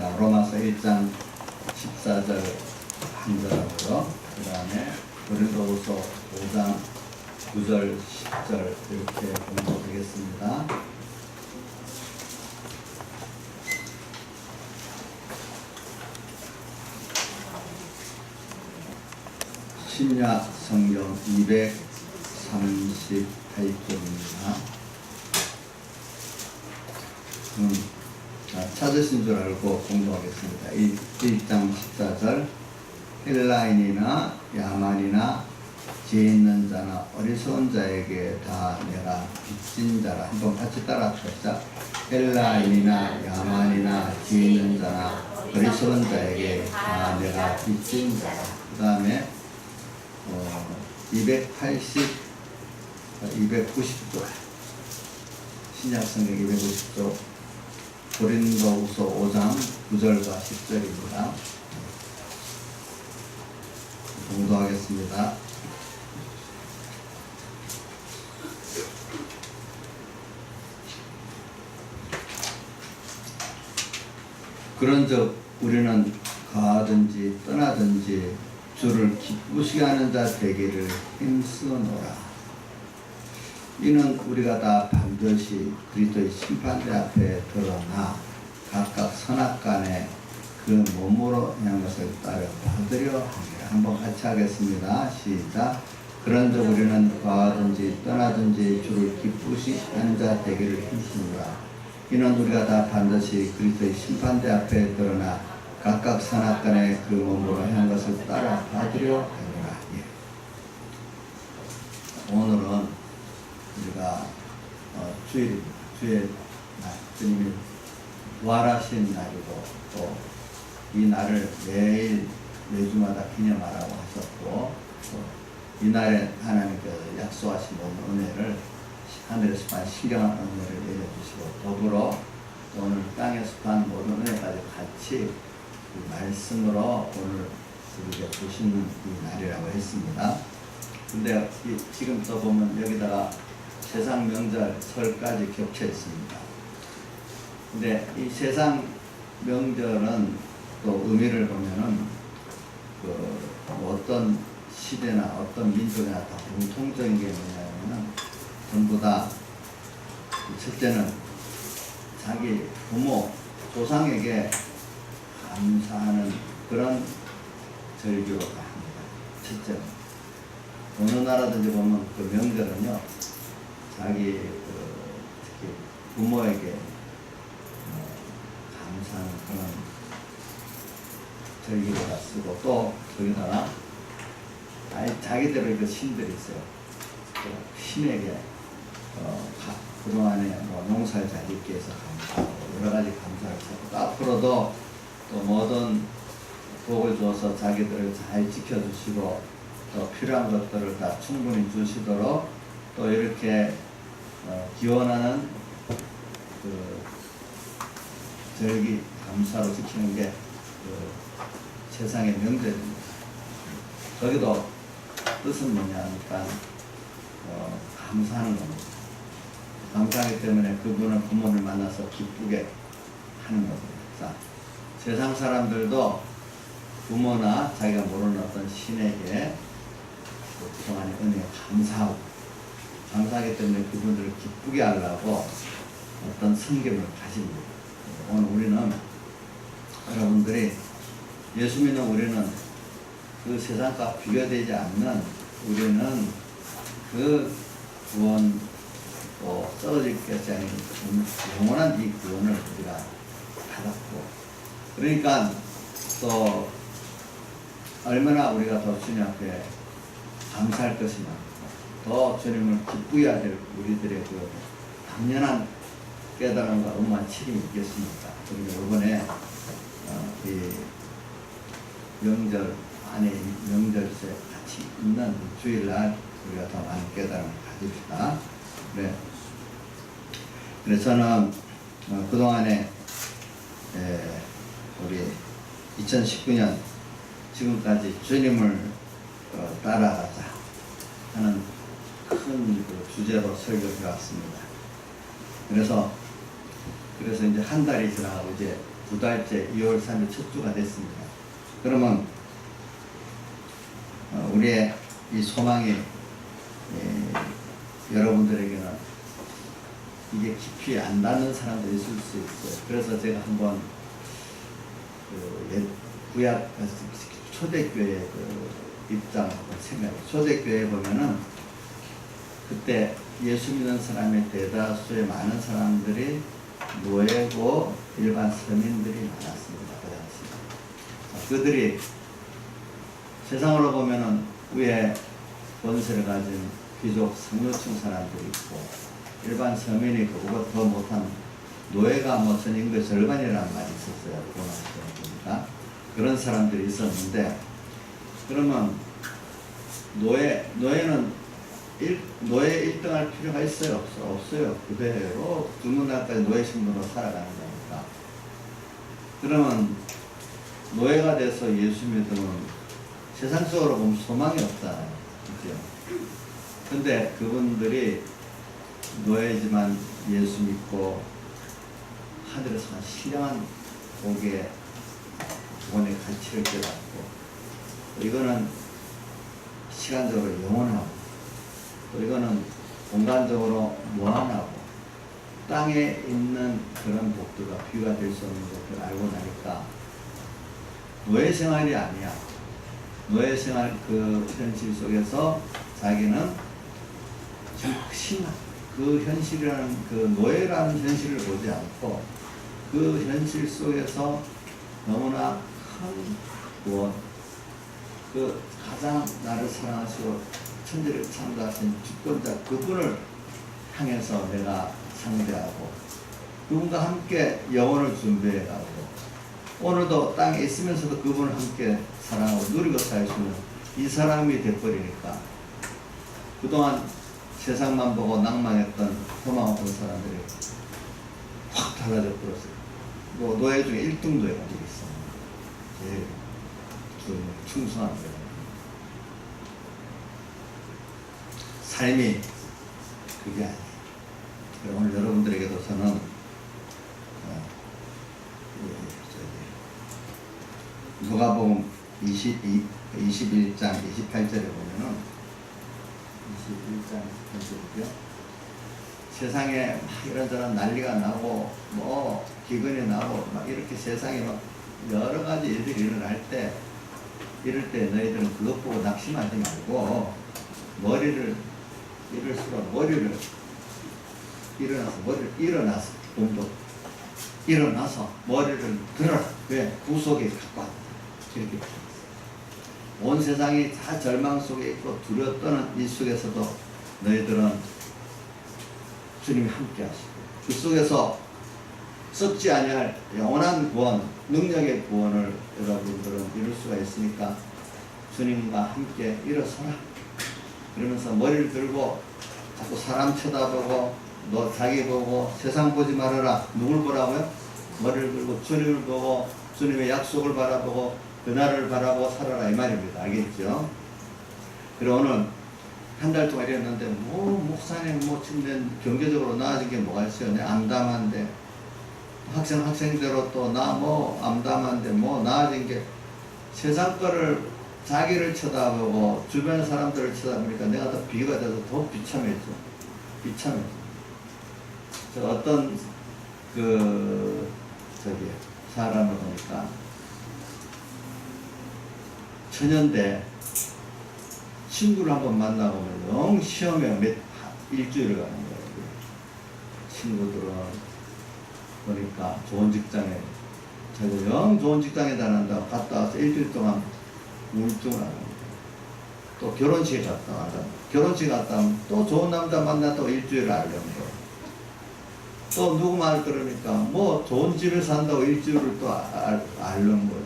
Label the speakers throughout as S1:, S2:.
S1: 하겠습니다. 로마서 1장 14절 한 절하고요. 그 다음에 고린도후서 5장 9절 10절 이렇게 공부하겠습니다. 신약 성경 238쪽입니다. 찾으신 줄 알고 공부하겠습니다. 1장 14절 헬라인이나 야만이나 지혜 있는 자나 어리석은 자에게 다 내가 빚진 자라. 한번 같이 따라 합시다. 헬라인이나 야만이나 지혜 있는 자나 어리석은 자에게 다 내가 빚진 자라. 그 다음에 290조 신약 성경 290조 고린도후서 5장 9절과 10절입니다. 공부하겠습니다. 그런즉 우리는 가든지 떠나든지 주를 기쁘시게 하는 자 되기를 힘쓰노라. 이는 우리가 다 반드시 그리스도의 심판대 앞에 드러나 각각 선악간에 그 몸으로 행한 것을 따라 받으려 합니다. 한번 같이 하겠습니다. 시작. 그런즉 우리는 가든지 떠나든지 주를 기쁘시게 하는 자 되기를 힘쓰노라. 이는 우리가 다 반드시 그리스도의 심판대 앞에 드러나 각각 선악간에 그 몸으로 행한 것을 따라 받으려 합니다. 오늘은 우리가 주의 날, 주님이 부활하신 날이고 또 이 날을 매주마다 기념하라고 하셨고 또 이 날에 하나님께서 약속하신 모든 은혜를 하늘에서 판 신령한 은혜를 내려주시고 더불어 오늘 땅에서 판 모든 은혜까지 같이 그 말씀으로 오늘 우리에게 주시는 이 날이라고 했습니다. 근데 지금 또 보면 여기다가 세상 명절 설까지 겹쳐 있습니다. 근데 이 세상 명절은 또 의미를 보면은 어떤 시대나 어떤 민족이나 다 공통적인 게 뭐냐면은 전부 다 첫째는 자기 부모, 조상에게 감사하는 그런 절기로 합니다. 첫째는 어느 나라든지 보면 그 명절은요 자기 특히 부모에게 감사하는 그런 절기를 쓰고 또 거기다가 자기들의 그 신들이 있어요. 그 신에게 그동안에 농사를 잘 짓게 해서 감사하고 여러 가지 감사를 하고 앞으로도 또 모든 복을 주어서 자기들을 잘 지켜주시고 또 필요한 것들을 다 충분히 주시도록 또 이렇게 기원하는 그 절기 감사로 지키는 게 세상의 명절입니다. 거기도 뜻은 뭐냐 하니까 감사하는 겁니다. 감사하기 때문에 그분은 부모를 만나서 기쁘게 하는 겁니다. 자, 세상 사람들도 부모나 자기가 모르는 어떤 신에게 그동안의 은혜에 감사하기 때문에 그분들을 기쁘게 하려고 어떤 성격을 가집니다. 오늘 우리는 여러분들이 예수 믿는 우리는 그 세상과 비교되지 않는 우리는 그 구원 또 썩어질 것이 아닌 영원한 이 구원을 우리가 받았고 그러니까 또 얼마나 우리가 더 주님 앞에 감사할 것이 많고 더 주님을 기쁘게 하실 우리들의 그 당연한 깨달음과 엄한 책임이 있겠습니까? 그리고 이번에 이 명절 안에 명절세 같이 있는 주일날 우리가 더 많은 깨달음을 가집시다. 그래. 그래서 저는 그동안에 우리 2019년 지금까지 주님을 따라가자 하는 큰 그 주제로 설교해 왔습니다. 그래서 이제 한 달이 지나가고 이제 두 달째 2월 3일 첫 주가 됐습니다. 그러면 우리의 이 소망이 여러분들에게는 이게 깊이 안 닿는 사람도 있을 수 있어요. 그래서 제가 한번 구약 초대교회 입장 생각해. 초대교회에 보면은 그때 예수 믿는 사람의 대다수의 많은 사람들이 노예고 일반 서민들이 많았습니다. 그 당시. 그들이 세상으로 보면은 위에 권세를 가진 귀족 상류층 사람들이 있고 일반 서민이 있고 그거 더 못한 노예가 뭐 전인구의 절반이라는 말이 있었어요. 보니까 그런 사람들이 있었는데 그러면 노예는 노예 1등할 필요가 있어요? 없어요. 그대로 죽는 날까지 노예 신분으로 살아가는 거니까. 그러면 노예가 돼서 예수 믿으면 세상적으로 보면 소망이 없잖아요. 그죠? 근데 그분들이 노예지만 예수 믿고 하늘에서 신령한 복의 구원의 가치를 깨닫고 이거는 시간적으로 영원하고 또 이거는 공간적으로 무한하고 땅에 있는 그런 복들과 비유가 될 수 없는 것들을 알고 나니까 노예 생활이 아니야. 노예 생활 그 현실 속에서 자기는 그 현실이라는 그 노예라는 현실을 보지 않고 그 현실 속에서 너무나 큰 구원, 그 가장 나를 사랑하시고 천지를 창조하신 주권자 그분을 향해서 내가 상대하고 그분과 함께 영혼을 준비해가고 오늘도 땅에 있으면서도 그분을 함께 사랑하고 누리고 살 수 있는 이 사람이 돼버리니까 그동안 세상만 보고 낭만했던 소망 없던 사람들이 확 달라져 버렸어요. 뭐 노예 중에 1등 노예가 되겠어. 제일 충성한 거예요. 삶이 그게 아니에요. 오늘 여러분들에게도 저는 누가복음 21장 28절에 보면은 21장 28절이요. 세상에 막 이런저런 난리가 나고 뭐 기근이 나고 막 이렇게 세상에 막 여러 가지 일들이 일어날 때 이럴 때 너희들은 그것 보고 낙심하지 말고 일어나서 일어나서 머리를 들어라. 왜? 구속에 갖고 왔다. 이렇게 온 세상이 다 절망 속에 있고 두려워 떠는 이 속에서도 너희들은 주님이 함께 하시고 그 속에서 썩지 아니할 영원한 구원, 능력의 구원을 여러분들은 이룰 수가 있으니까 주님과 함께 일어서라. 그러면서 머리를 들고 자꾸 사람 쳐다보고 너 자기 보고 세상 보지 말아라. 누굴 보라고요? 머리를 들고 주님을 보고 주님의 약속을 바라보고 그날을 바라보고 살아라 이 말입니다. 알겠죠? 그리고 오늘 한 달 동안 이랬는데 목사님 지금 경제적으로 나아진 게 뭐가 있어요? 내 암담한데 학생대로 또 나 암담한데 나아진 게 세상 거를 자기를 쳐다보고 주변 사람들을 쳐다보니까 내가 더 비교가 돼서 더 비참해져. 저 어떤 사람을 보니까 천연대 친구를 한번 만나보면 영 시험에 일주일을 가는 거예요. 친구들은 보니까 좋은 직장에 자기가 영 좋은 직장에 다닌다고 갔다 와서 일주일 동안 우울증을 하는 거예요. 또 결혼식에 갔다 와서 결혼식 갔다 오면 또 좋은 남자 만났다고 일주일을 앓는 거예요. 또 누구 말 들으니까 좋은 집에 산다고 일주일을 또 앓는 거예요.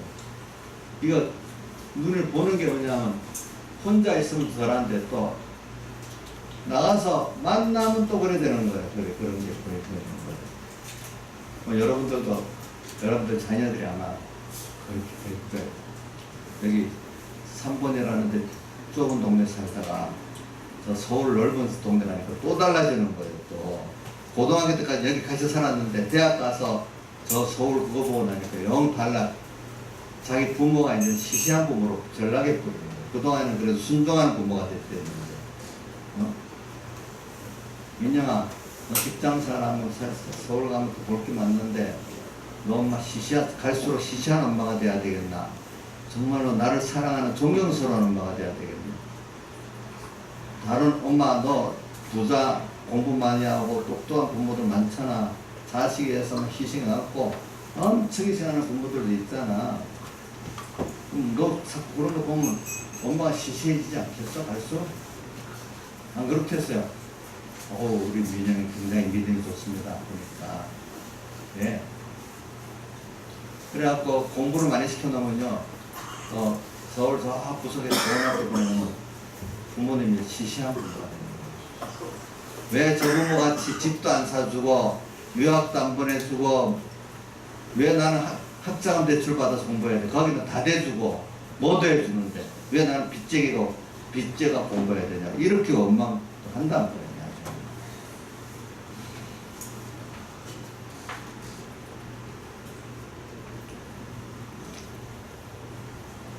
S1: 이거 눈을 보는 게 뭐냐면 혼자 있으면 덜한데 또 나가서 만나면 또 그래 되는 거예요. 그런 게 그래 되는 거예요. 여러분들 자녀들이 아마 그렇게 될 거예요. 여기 3번이라는 데 좁은 동네 살다가 저 서울 넓은 동네 가니까 또 달라지는 거예요. 또 고등학교 때까지 여기 같이 살았는데 대학 가서 저 서울 그거 보고 나니까 영 달라. 자기 부모가 이제 시시한 부모로 전락해 버린 거예요. 그동안은 그래도 순종하는 부모가 됐대는데, 민영아, 너 직장 사람은 서울 가면 또 볼 게 많는데, 너 엄마 갈수록 시시한 엄마가 돼야 되겠나? 정말로 나를 사랑하는 존경스러운 엄마가 돼야 되겠나? 다른 엄마, 너 부자, 공부 많이 하고 똑똑한 부모들 많잖아. 자식에 위해서 희생하고 엄청 희생하는 부모들도 있잖아. 너 자꾸 그런 거 보면 엄마가 시시해지지 않겠어? 갈수록? 안 그렇겠어요? 우리 민영이 굉장히 믿음이 좋습니다. 보니까. 예. 그래갖고 공부를 많이 시켜놓으면요, 서울 저 구석에 좋은 학교 보내면 부모님이 시시한 부모가 되는 거예요. 왜 저 부모같이 집도 안 사주고, 유학도 안 보내주고, 왜 나는 학자금 대출 받아서 공부해야 돼? 거기는 다 대주고, 뭐도 해주는데, 왜 나는 빚제가 공부해야 되냐? 이렇게 원망도 한다는 거예요.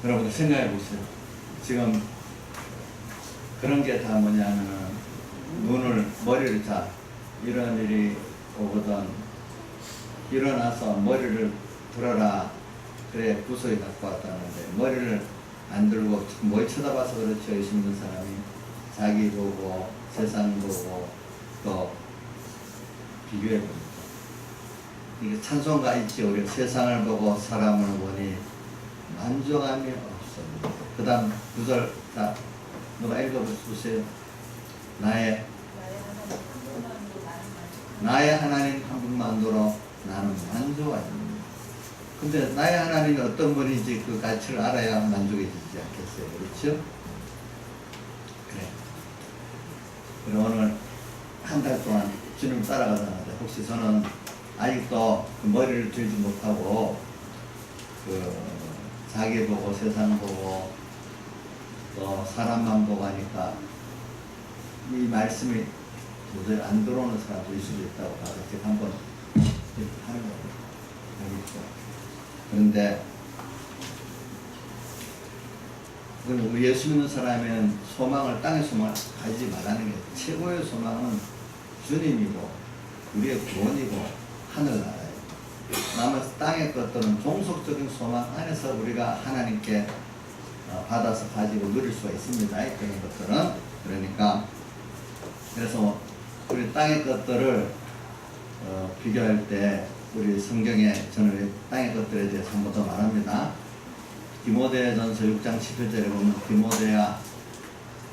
S1: 여러분들 생각해 보세요. 지금 그런 게 다 뭐냐면은 머리를 이런 일이 오거든. 일어나서 머리를 들어라. 그래 구석에 갖고 왔다는데 머리를 안 들고 뭘 쳐다봐서 그렇죠. 의심 있는 사람이 자기 보고 세상 보고 또 비교해 보니까 이게 찬송가 있지. 우리 세상을 보고 사람을 보니 만족함이 없습니다. 그 다음 9절 누가 읽어보세요. 나의 하나님 한 분만으로 나는 만족합니다. 근데 나의 하나님이 어떤 분인지 그 가치를 알아야 만족해지지 않겠어요. 그렇죠? 그래. 그럼 오늘 한 달 동안 주님 따라가다는데 혹시 저는 아직도 그 머리를 들지 못하고 자기 보고 세상 보고 또 사람만 보고 하니까 이 말씀이 도저히 안 들어오는 사람도 있을 수도 있다고 봐서 제가 한번 이렇게 하는 거예요. 그런데 우리 예수 믿는 사람은 땅의 소망을 가지지 말라는 게 최고의 소망은 주님이고 우리의 구원이고 하늘나라예요. 나머지 땅의 것들은 종속적인 소망 안에서 우리가 하나님께 받아서 가지고 누릴 수가 있습니다. 그런 것들은. 그러니까 그래서 우리 땅의 것들을 비교할 때 우리 성경에 저는 땅의 것들에 대해서 한 번 더 말합니다. 디모데전서 6장 17절에 보면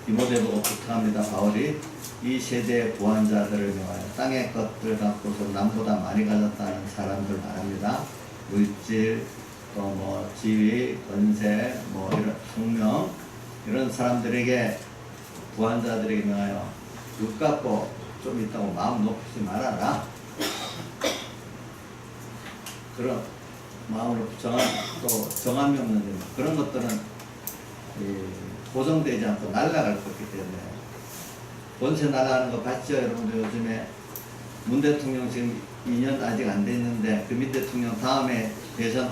S1: 디모데 보고 부탁합니다. 바울이 이 세대의 부한자들을 명하여 땅의 것들 갖고서 남보다 많이 가졌다는 사람들 말합니다. 물질, 또 지위, 권세, 이런 성명, 이런 사람들에게 부한자들에게 명하여 육 갖고 좀 있다고 마음 높이지 말아라. 그런 마음으로 정함이 없는데 그런 것들은 고정되지 않고 날아갈 거기 때문에 권세 날아가는 거 봤죠? 여러분들 요즘에 문 대통령 지금 2년 아직 안 됐는데 그 민 대통령 다음에 대선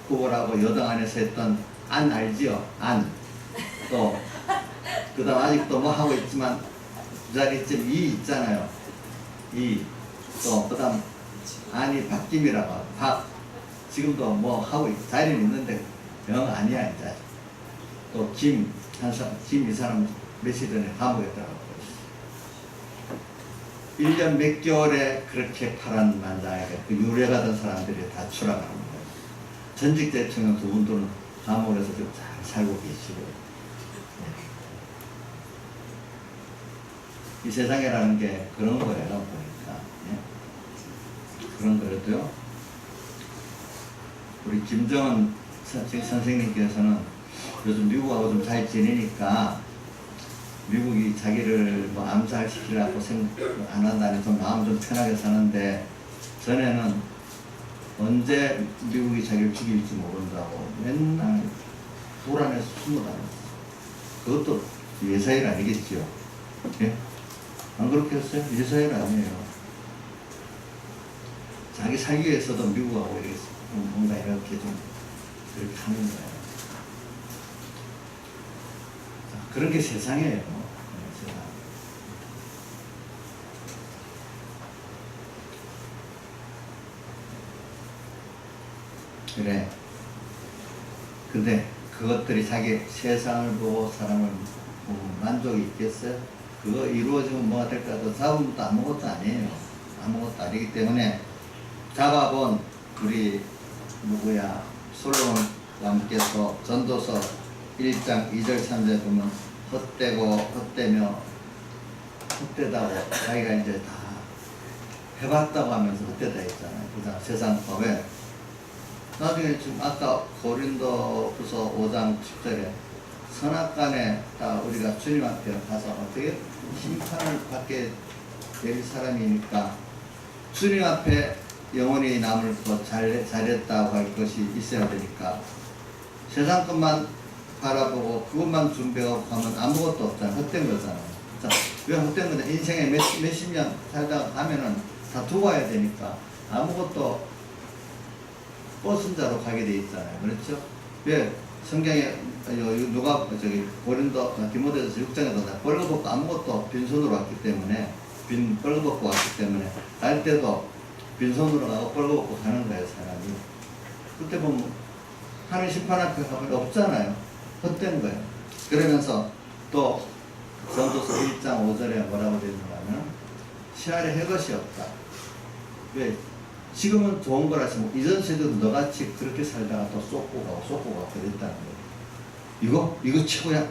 S1: 후보라고 여당 안에서 했던 안 알지요? 안. 또 그 다음 아직도 하고 있지만 그 자리쯤 이 있잖아요. 이. 또 그 다음 안이 박김이라고 지금도 하고 자리는 있는데 영 아니야 이제. 또 김 이 사람 며칠 전에 감옥에 들어갔고 1년 몇 개월에 그렇게 파란만장하게 그 유래가던 사람들이 다 추락하는 거예요. 전직 대통령 두 분들은 감옥에서 좀 잘 살고 계시고. 이 세상이라는 게 그런 거예요. 보니까. 그런 거라도요. 우리 김정은 선생님께서는 요즘 미국하고 좀 잘 지내니까 미국이 자기를 암살시키려고 생각 안 한다니 좀 마음 좀 편하게 사는데 전에는 언제 미국이 자기를 죽일지 모른다고 맨날 돌 안에서 숨어 다녔어. 그것도 예사일 아니겠지요? 예? 안 그렇겠어요? 예사일 아니에요. 자기 살기 위해서도 미국하고 이렇게 뭔가 이렇게 좀 그렇게 하는 거예요. 자, 그런 게 세상이에요. 세상. 그래. 근데 그것들이 자기 세상을 보고 사람을 보고 만족이 있겠어요? 그거 이루어지면 뭐가 될까? 잡으면 또 아무것도 아니에요. 아무것도 아니기 때문에 잡아본 우리 누구야 솔로몬 왕께서 전도서 1장 2절 3절 보면 헛되고 헛되며 헛되다고 자기가 이제 다 해봤다고 하면서 헛되다 했잖아요. 그다음 세상 법에 나중에 지금 아까 고린도후서 5장 10절에 선악간에 딱 우리가 주님 앞에 가서 어떻게 심판을 받게 될 사람이니까 주님 앞에 영원히 남을 더 잘했다고 할 것이 있어야 되니까 세상 것만 바라보고 그것만 준비하고 가면 아무것도 없잖아. 헛된 거잖아요. 자, 왜 헛된 거냐? 인생에 몇십 년 살다가 가면은 다 두고 와야 되니까 아무것도 버순자로 가게 돼 있잖아요. 그렇죠? 왜 성경에 누가 저기 고린도 디모데전서 6장에도 벌거벗고 아무것도 빈손으로 왔기 때문에 벌거벗고 왔기 때문에 갈 때도 빈손으로 가고 벌거벗고 가는 거예요. 사람이. 그때 보면 하늘 심판 앞에 가면 없잖아요. 헛된 거예요. 그러면서 또 전도서 1장 5절에 뭐라고 되어 있는가 하면 시알에 해것이 없다. 왜? 지금은 좋은 거라서 이전 세대도 너같이 그렇게 살다가 또 쏟고 가고 그랬다는 거예요. 이거 최고야.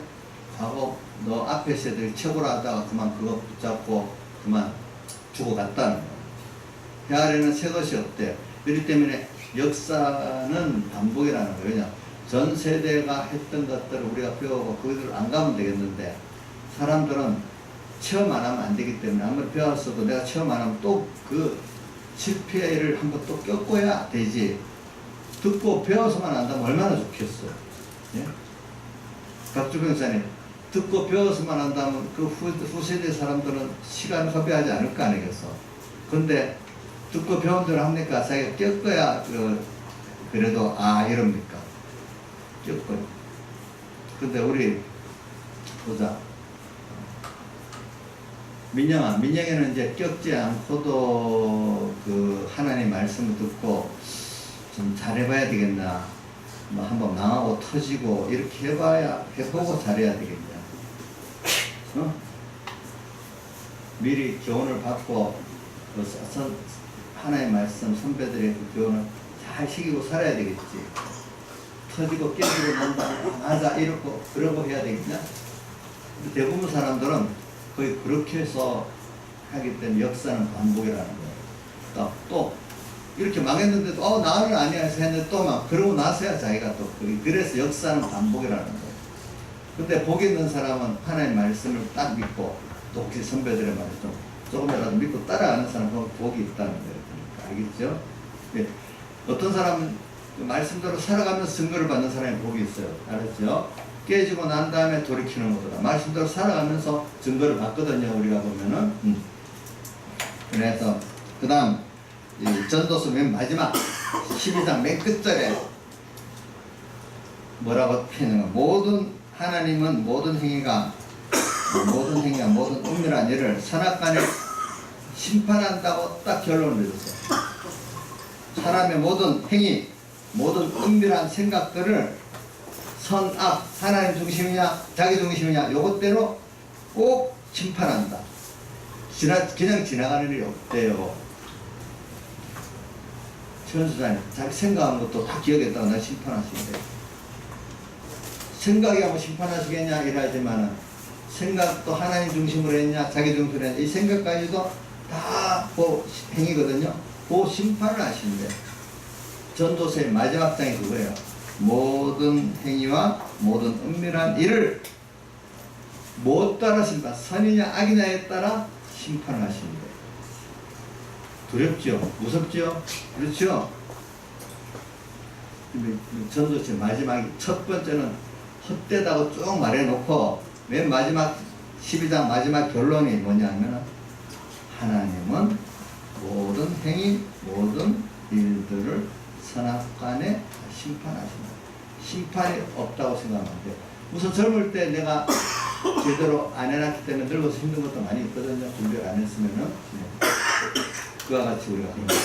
S1: 하고 너 앞에 세대를 최고로 하다가 그만 그거 붙잡고 그만 주고 갔다는 거예요. 해 아래는 새 것이 없대. 그렇기 때문에 역사는 반복이라는 거예요. 왜냐? 전 세대가 했던 것들을 우리가 배우고 그것을 안 가면 되겠는데 사람들은 체험 안 하면 안 되기 때문에 아무리 배웠어도 내가 체험 안 하면 또 그 실패를 한번 또 겪어야 되지. 듣고 배워서만 안다면 얼마나 좋겠어. 예? 박주병 목사님, 듣고 배워서만 한다면 그 후세대 사람들은 시간을 허비하지 않을 거 아니겠어. 근데 듣고 배운 대로 합니까? 자기가 겪어야 그래도 이럽니까? 겪어요. 근데 우리 보자. 민영이는 이제 겪지 않고도 그 하나님 말씀을 듣고 좀 잘해봐야 되겠나. 뭐 한번 망하고 터지고 이렇게 해보고 잘해야 되겠냐. 어? 미리 교훈을 받고 하나님 말씀 선배들의 그 교훈을 잘 시키고 살아야 되겠지. 터지고 깨지고 난다. 맞아 그러고 해야 되겠냐. 근데 대부분 사람들은 거의 그렇게 해서 하기 때문에 역사는 반복이라는 거예요. 또 이렇게 망했는데도 나는 아니야 해서 했는데 또 막 그러고 나서야 자기가 또 그래서 역사는 반복이라는 거예요. 근데 복 있는 사람은 하나님의 말씀을 딱 믿고 또 혹시 선배들의 말을 좀 조금이라도 믿고 따라가는 사람은 복이 있다는 거예요. 알겠죠? 네. 어떤 사람은 말씀대로 살아가면서 증거를 받는 사람이 복이 있어요. 알았죠? 깨지고 난 다음에 돌이키는 것보다 말씀대로 살아가면서 증거를 받거든요. 우리가 보면은. 그래서 그 다음 전도서 맨 마지막 12장 맨 끝절에 뭐라고 표현하는 거야? 하나님은 모든 행위가 모든 은밀한 일을 선악간에 심판한다고 딱 결론을 내렸어요. 사람의 모든 행위, 모든 은밀한 생각들을 선악, 하나님 중심이냐 자기 중심이냐 요것대로 꼭 심판한다. 그냥 지나가는 일이 없대요. 천수장님 자기 생각하는 것도 다 기억했다고 나 심판하시는데 생각이 하면 심판하시겠냐 이러지만은 생각도 하나님 중심으로 했냐 자기 중심으로 했냐 이 생각까지도 다 그 행위거든요. 그 심판을 하시는데 전도서의 마지막 장이 그거예요. 모든 행위와 모든 은밀한 일을 못 따라 심판, 선이냐 악이냐에 따라 심판을 하십니다. 두렵죠? 무섭죠? 그렇죠? 전도서의 마지막 첫 번째는 헛되다고 쭉 말해놓고 맨 마지막 12장 마지막 결론이 뭐냐면 하나님은 모든 행위, 모든 일들을 선악간에 심판하신다. 심판이 없다고 생각하면 안 돼요. 우선 젊을 때 내가 제대로 안 해놨기 때문에 늙어서 힘든 것도 많이 있거든요. 준비를 안 했으면은. 그와 같이 우리가 그런 거예요.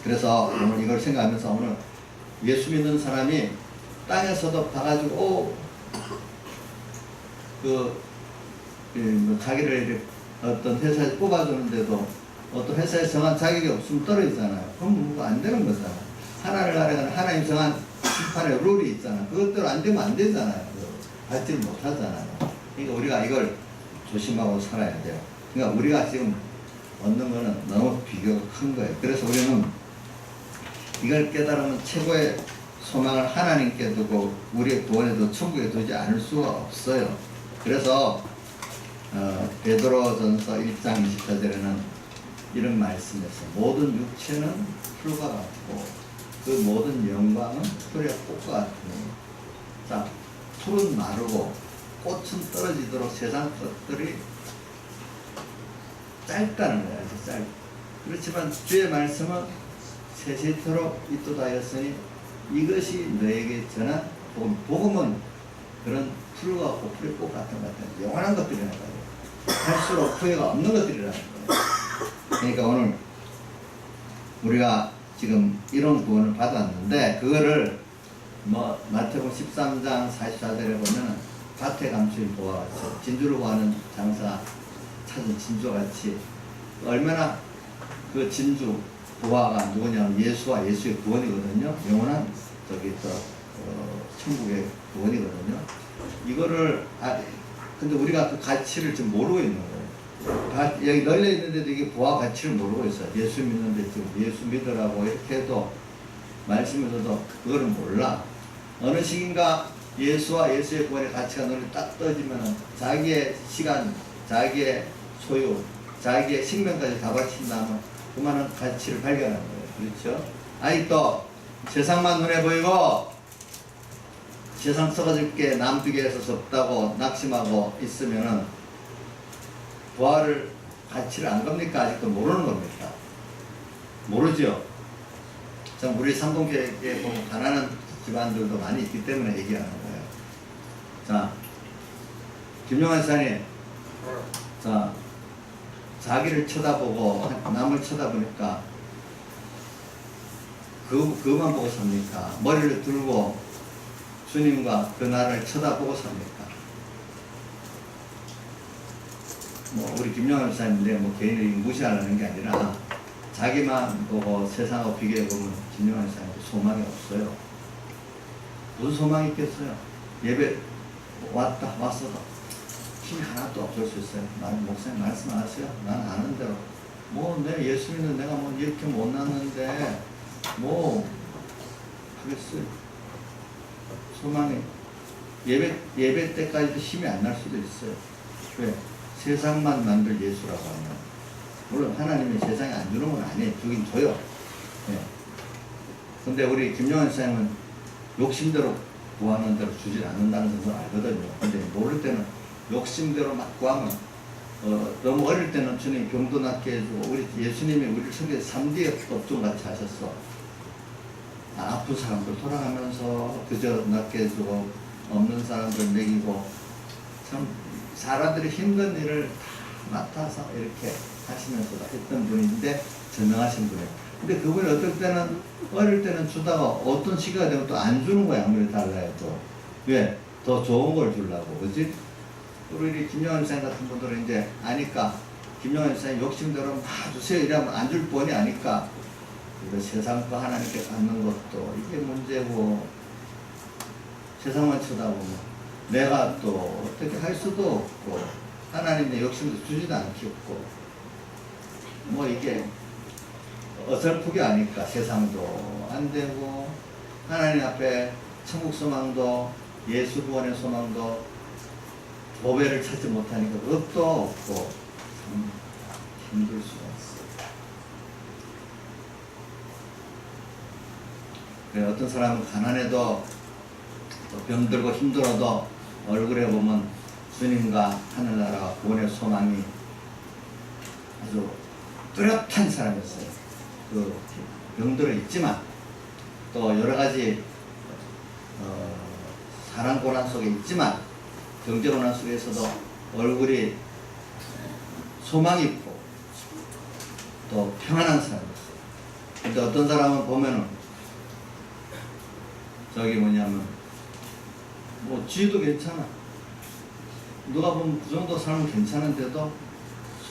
S1: 그래서 오늘 이걸 생각하면서 오늘 예수 믿는 사람이 땅에서도 봐가지고 뭐 자기를 어떤 회사에 뽑아주는데도 어떤 회사에 정한 자격이 없으면 떨어지잖아요. 그럼 뭐 안 되는 거잖아요. 하나를 가려면 하나님 정한 심판의 룰이 있잖아요. 그것대로 안 되면 안 되잖아요. 받지를 못하잖아요. 그러니까 우리가 이걸 조심하고 살아야 돼요. 그러니까 우리가 지금 얻는 거는 너무 비교가 큰 거예요. 그래서 우리는 이걸 깨달으면 최고의 소망을 하나님께 두고 우리의 구원에도 천국에 두지 않을 수가 없어요. 그래서 베드로전서 1장 24절에는 이런 말씀에서 모든 육체는 풀과 같고 그 모든 영광은 풀의 꽃과 같으니 자, 풀은 마르고 꽃은 떨어지도록 세상 것들이 짧다는 거야. 짧. 그렇지만 주의 말씀은 세세토록 있도다 하였으니 이것이 너에게 전한 복음. 복음은 그런 풀과 같고 풀의 꽃 같은 것 같아요. 영원한 것들이라는 거예요. 할수록 후회가 없는 것들이라는 거예요. 그러니까 오늘 우리가 지금 이런 구원을 받았는데 그거를 뭐 마태복음 13장 44절에 보면 밭에 감추인 보와 같이 진주를 구하는 장사 찾은 진주와 같이 얼마나 그 진주 보화가 누구냐면 예수와 예수의 구원이거든요. 영원한 저기 또 천국의 구원이거든요. 이거를 근데 우리가 그 가치를 지금 모르고 있는 거예요. 여기 널려 있는데도 이게 보화 가치를 모르고 있어요. 예수 믿는데 지금 예수 믿으라고 이렇게 해도 말씀에서도 그거를 몰라. 어느 시기인가 예수와 예수의 구원의 가치가 눈에 딱 떠지면은 자기의 시간, 자기의 소유, 자기의 생명까지 다 바친다면 그만한 가치를 발견하는 거예요. 그렇죠? 아직도 세상만 눈에 보이고 세상 썩어질 게 남두개 해서 없다고 낙심하고 있으면은 부활을 가치를 안 겁니까? 아직도 모르는 겁니까? 모르죠? 참 우리 삼동교회에 보면 가난한 집안들도 많이 있기 때문에 얘기하는 거예요. 자, 김용환 사님, 자, 자기를 쳐다보고 남을 쳐다보니까 그것만 보고 삽니까? 머리를 들고 주님과 그 나라를 쳐다보고 삽니까? 뭐 우리 김용환 목사님인데 뭐 개인을 무시하려는 게 아니라 자기만 보고 세상하고 비교해 보면 김용환 목사님도 소망이 없어요. 무슨 소망이 있겠어요? 예배 왔어도 힘이 하나도 없을 수 있어요. 목사님 말씀하세요. 난 아는 대로 뭐 내 예수 믿는 내가 뭐 이렇게 못났는데 뭐 하겠어요. 소망이 예배 때까지도 힘이 안 날 수도 있어요. 왜? 세상만 만들 예수라고 하면 물론 하나님이 세상에 안 주는 건 아니에요. 주긴 줘요. 네. 근데 우리 김용환 선생님은 욕심대로 구하는 대로 주질 않는다는 걸 알거든요. 근데 모를 때는 욕심대로 막 구하면 너무 어릴 때는 주님 병도 낫게 해주고 우리 예수님이 우리를 세계 3D의 업종같이 하셨어. 아픈 사람들 돌아가면서 그저 낫게 해주고 없는 사람들 먹이고 참 사람들이 힘든 일을 다 맡아서 이렇게 하시면서 했던 분인데 전능하신 분이에요. 근데 그분이 어떨 때는 어릴 때는 주다가 어떤 시기가 되면 또 안 주는 거야. 아무리 달라요. 또 왜? 더 좋은 걸 주려고. 그지? 우리 김영환 선생 같은 분들은 이제 아니까 김영환 선생 욕심대로 막 주세요 이러면 안 줄 뻔히 아니까 세상 거 하나님께 받는 것도 이게 문제고 세상만 쳐다보면 내가 또 어떻게 할 수도 없고 하나님의 욕심도 주지도 않겠고 뭐 이게 어설프게 하니까 세상도 안 되고 하나님 앞에 천국 소망도 예수 구원의 소망도 보배를 찾지 못하니까 것도 없고 참 힘들 수가 있어요. 그래, 어떤 사람은 가난해도 또 병들고 힘들어도 얼굴에 보면 주님과 하늘나라와 구원의 소망이 아주 뚜렷한 사람이었어요. 그 병들어 있지만 또 여러 가지 사랑 고난 속에 있지만 경제 고난 속에서도 얼굴이 소망이 있고 또 평안한 사람이었어요. 근데 어떤 사람은 보면은 저기 뭐냐면 뭐 지도 괜찮아. 누가 보면 그 정도 삶은 괜찮은데도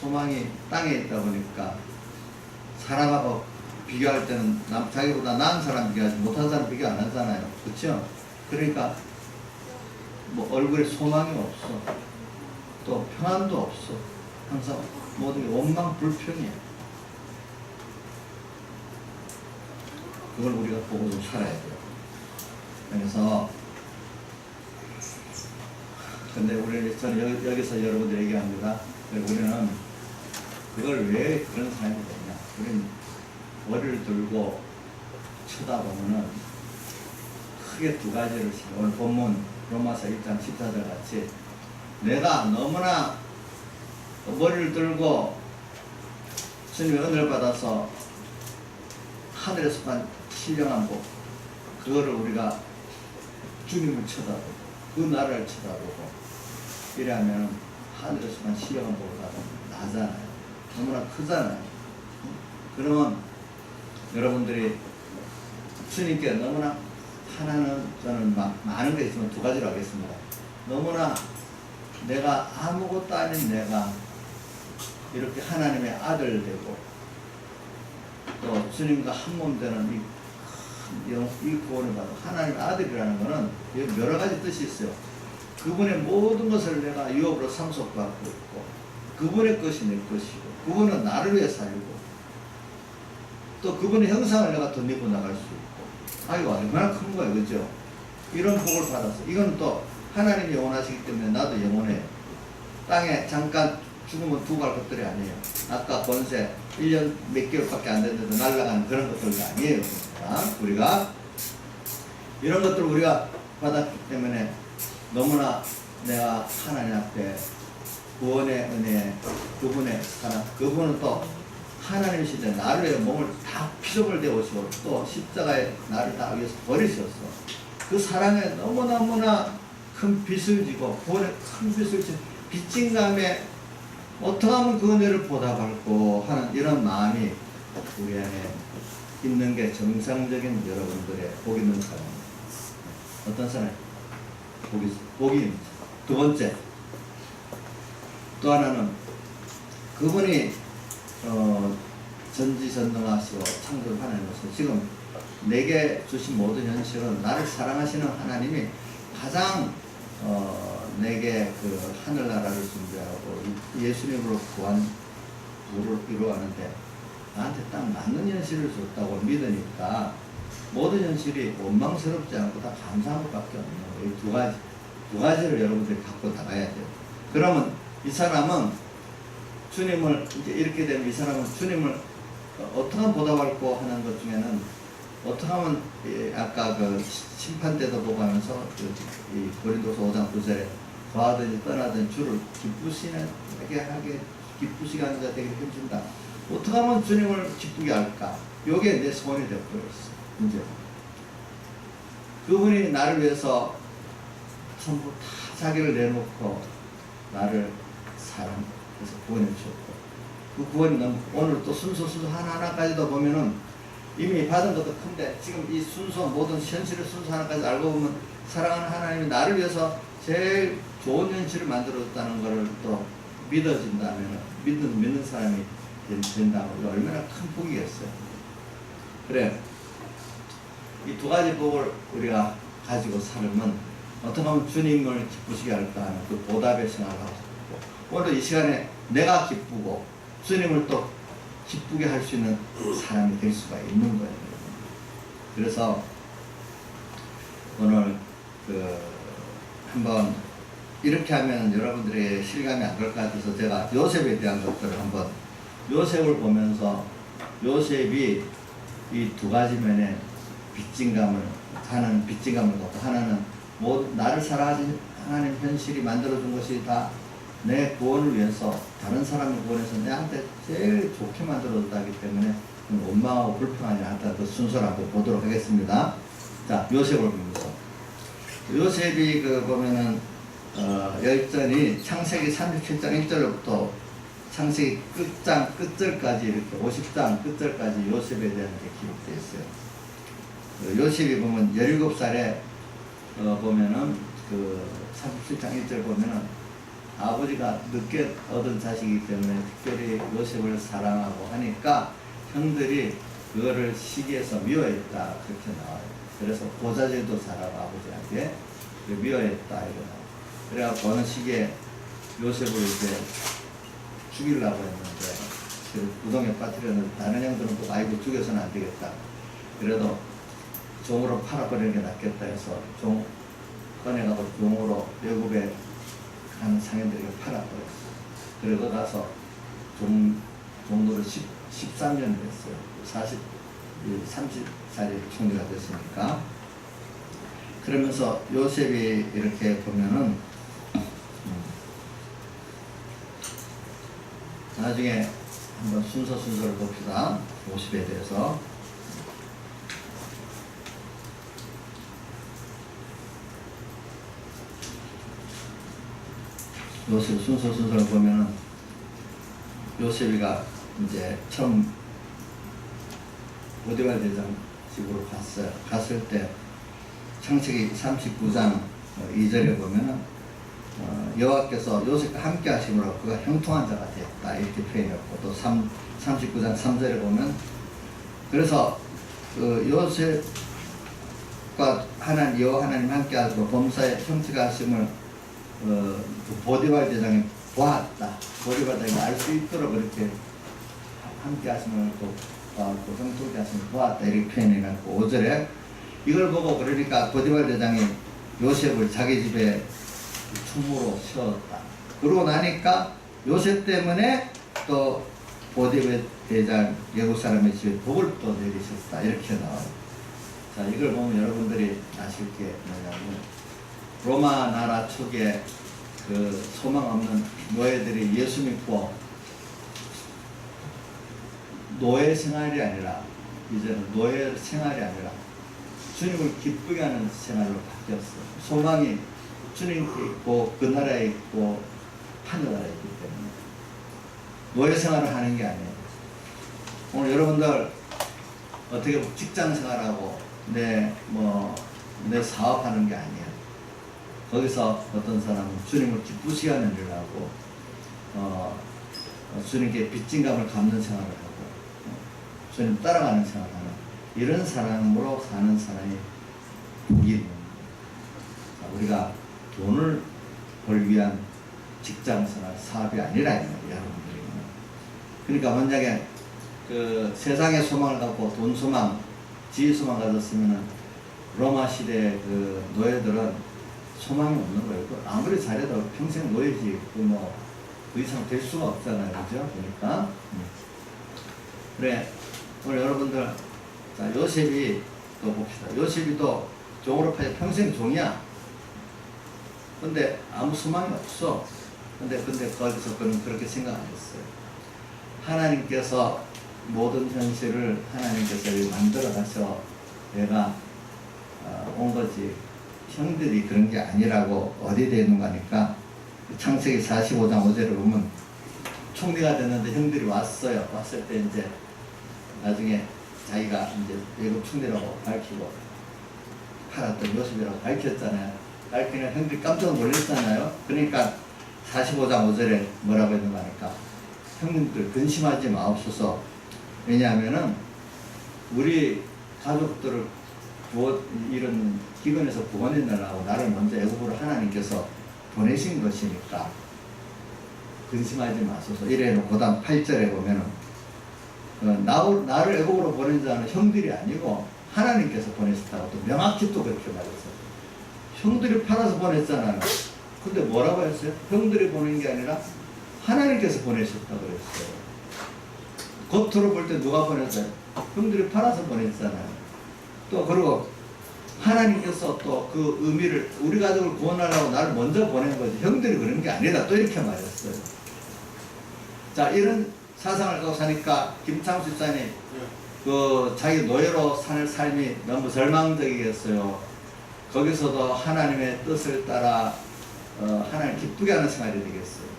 S1: 소망이 땅에 있다 보니까 사람하고 비교할 때는 자기보다 나은 사람 비교하지 못한 사람 비교 안 하잖아요. 그렇죠? 그러니까 뭐 얼굴에 소망이 없어. 또 평안도 없어. 항상 모든 게 원망 불평이야. 그걸 우리가 보고 좀 살아야 돼요. 그래서 근데 저는 여기서 여러분들 얘기합니다. 우리는 그걸 왜 그런 사람이 되냐. 우리는 머리를 들고 쳐다보면은 크게 두 가지를 오늘 본문 로마서 1장 14절 같이 내가 너무나 머리를 들고 주님의 은혜를 받아서 하늘에 속한 신령한 복 그거를 우리가 주님을 쳐다보고 그 나라를 쳐다보고 이래하면 하늘에 속한 신령한 복을 받으면 나잖아요. 너무나 크잖아요. 그러면 여러분들이 주님께 너무나 하나는 저는 많은 게 있지만 두 가지로 하겠습니다. 너무나 내가 아무것도 아닌 내가 이렇게 하나님의 아들 되고 또 주님과 한 몸 되는 이 구원을 받고 하나님의 아들이라는 것은 여러 가지 뜻이 있어요. 그분의 모든 것을 내가 유업으로 상속받고 있고 그분의 것이 내 것이고 그분은 나를 위해 살고 또 그분의 형상을 내가 덧입고 나갈 수 있고 아이고 얼마나 큰 거예요. 그죠? 이런 복을 받았어. 이건 또 하나님이 영원하시기 때문에 나도 영원해요. 땅에 잠깐 죽으면 두고 갈 것들이 아니에요. 아까 권세 1년 몇 개월밖에 안 됐는데 날아가는 그런 것들이 아니에요. 우리가 이런 것들을 우리가 받았기 때문에 너무나 내가 하나님 앞에 구원의 은혜, 그분의 사랑, 그분은 또 하나님이신데 나를 위해 몸을 다 피조물 되어오시고 또 십자가에 나를 다 위해서 버리셨어. 그 사랑에 너무너무나 큰 빚을 지고 구원에 큰 빚을 지고 빚진 감에 어떻게 하면 그 은혜를 보답할고 하는 이런 마음이 우리 안에 있는 게 정상적인 여러분들의 복 있는 사람입니다. 어떤 사람? 복이 두 번째 또 하나는 그분이 전지전능하시고 창조를 하나님으로서 지금 내게 주신 모든 현실은 나를 사랑하시는 하나님이 가장 내게 그 하늘나라를 준비하고 예수님으로 구원을 이루어가는데 나한테 딱 맞는 현실을 줬다고 믿으니까 모든 현실이 원망스럽지 않고 다 감사한 것밖에 없는 거예요. 이 두 가지를 여러분들이 갖고 나가야 돼요. 그러면 이 사람은 주님을 이제 이렇게 되면 이 사람은 주님을 어떻게 하면 보답할고 하는 것 중에는 어떻게 하면 아까 그 심판 때도 보고 하면서 이 고린도서 5장 9절에 거하든지 떠나든지 주를 기쁘시게 하는 자 되게 해준다. 어떻게 하면 주님을 기쁘게 할까? 요게 내 소원이 되어버렸어. 이제 그분이 나를 위해서 전부 다 자기를 내놓고 나를 사랑해서 구원해 주셨고 그 구원이 너무 오늘 또 순서 하나하나까지도 보면은 이미 받은 것도 큰데 지금 이 순서 모든 현실의 순서 하나까지 알고 보면 사랑하는 하나님이 나를 위해서 제일 좋은 현실을 만들어줬다는 것을 또 믿어진다면 믿는 사람이 된다면 얼마나 큰 복이겠어요. 그래 이 두 가지 복을 우리가 가지고 살면 어떻게 하면 주님을 기쁘시게 할까 하는 그 보답의 생활을 하고 있고 오늘 이 시간에 내가 기쁘고 주님을 또 기쁘게 할 수 있는 사람이 될 수가 있는 거예요. 그래서 오늘 한번 이렇게 하면 여러분들의 실감이 안 갈 것 같아서 제가 요셉에 대한 것들을 한번 요셉을 보면서 요셉이 이 두 가지 면에 하나는 빚진 감을 갖고 하나는 나를 사랑하신 하나님 현실이 만들어준 것이 다 내 구원을 위해서 다른 사람을 구원해서 내한테 제일 좋게 만들어줬다기 때문에 원망하고 불평하지 않았다. 그 순서를 한번 보도록 하겠습니다. 자, 요셉을 보면서 요셉이 그 보면은 열전이 창세기 37장 1절부터 창세기 끝장 끝절까지 이렇게 50장 끝절까지 요셉에 대한 게 기록되어 있어요. 요셉이 보면 17살에 보면은 그 37장 1절 보면은 아버지가 늦게 얻은 자식이기 때문에 특별히 요셉을 사랑하고 하니까 형들이 그거를 시기해서 미워했다 그렇게 나와요. 그래서 보자질도 잘하고 아버지한테 미워했다 이거 나와요. 그래갖고 어느 시기에 요셉을 이제 죽이려고 했는데 구덩이에 빠뜨렸는데 다른 형들은 또 아이고 죽여서는 안 되겠다. 그래도 종으로 팔아버리는 게 낫겠다 해서 종 꺼내가고 종으로 외국에 가는 상인들에게 팔아버렸어. 그러고 나서 종로를 13년 됐어요. 30살이 총리가 됐으니까. 그러면서 요셉이 이렇게 보면은 나중에 한번 순서를 봅시다. 50에 대해서. 요셉 순서를 보면은 요셉이가 이제 처음 보디발 대장 집으로 갔어요. 갔을 때 창세기 39장 2절에 보면은 여호와께서 요셉과 함께 하심으로 그가 형통한 자가 됐다 이렇게 표현했고 또 39장 3절에 보면 그래서 그 요셉과 여호와 하나님 함께 하시고 범사에 형통하게 하심을 그 보디발 대장이 보았다. 보디발 대장이 알 수 있도록 그렇게 함께 하심을 또 형통하게 하심을 보았다 이렇게 표현해갖고 5절에 이걸 보고 그러니까 보디발 대장이 요셉을 자기 집에 총무로 세웠다. 그러고 나니까 요셉 때문에 또 보디발 대장 외국 사람의 집에 복을 또 내리셨다 이렇게 나와요. 자, 이걸 보면 여러분들이 아실 게 뭐냐면 로마 나라 초기에 그 소망 없는 노예들이 예수 믿고 노예 생활이 아니라 이제는 노예 생활이 아니라 주님을 기쁘게 하는 생활로 바뀌었어요. 소망이 주님께 있고 그 나라에 있고 하늘나라에 있기 때문에 노예 생활을 하는 게 아니에요. 오늘 여러분들 어떻게 직장 생활하고 내 사업하는 게 아니에요. 거기서 어떤 사람은 주님을 기쁘시게 하는 일을 하고 주님께 빚진감을 갚는 생활을 하고 주님 따라가는 생활을 하는 이런 사람으로 사는 사람이 복이 있는 거예요. 우리가 돈을 벌 위한 직장 생활, 사업이 아니라 이 말이에요, 여러분들이. 그러니까 만약에 그 세상의 소망을 갖고 돈 소망, 지위 소망 가졌으면은 로마 시대 그 노예들은 소망이 없는 거예요. 아무리 잘해도 평생 노예지, 그 이상 될 수가 없잖아요. 그죠? 그러니까. 그래, 오늘 여러분들, 자, 요셉이 또 봅시다. 요셉이 또 종으로 팔려 평생 종이야. 근데 아무 소망이 없어. 근데 거기서 그는 그렇게 생각 안 했어요. 하나님께서 모든 현실을 하나님께서 만들어 가서 내가 온 거지. 형들이 그런 게 아니라고 어디에 되어 있는 거니까 창세기 45장 5절을 보면 총리가 됐는데 형들이 왔어요. 왔을 때 이제 나중에 자기가 이제 외국 총리라고 밝히고 팔았던 요셉이라고 밝혔잖아요. 밝히는 형들이 깜짝 놀랐잖아요. 그러니까 45장 5절에 뭐라고 했는 거니까 형님들 근심하지 마옵소서. 왜냐하면은 우리 가족들을 이런 기근에서 구원해내라고 나를 먼저 애굽으로 하나님께서 보내신 것이니까 근심하지 마소서. 이래놓고 그다음 8절에 보면은 나를 애굽으로 보낸 자는 형들이 아니고 하나님께서 보내셨다고 또 명확히 또 그렇게 말했어요. 형들이 팔아서 보냈잖아요. 근데 뭐라고 했어요? 형들이 보낸 게 아니라 하나님께서 보내셨다고 그랬어요. 겉으로 볼 때 누가 보냈어요? 형들이 팔아서 보냈잖아요. 또 그리고 하나님께서 또 그 의미를 우리 가족을 구원하려고 나를 먼저 보낸 거지 형들이 그런 게 아니다 또 이렇게 말했어요. 자 이런 사상을 갖고 사니까 김창수 집사님 그 자기 노예로 사는 삶이 너무 절망적이겠어요. 거기서도 하나님의 뜻을 따라 하나님 기쁘게 하는 생활이 되겠어요.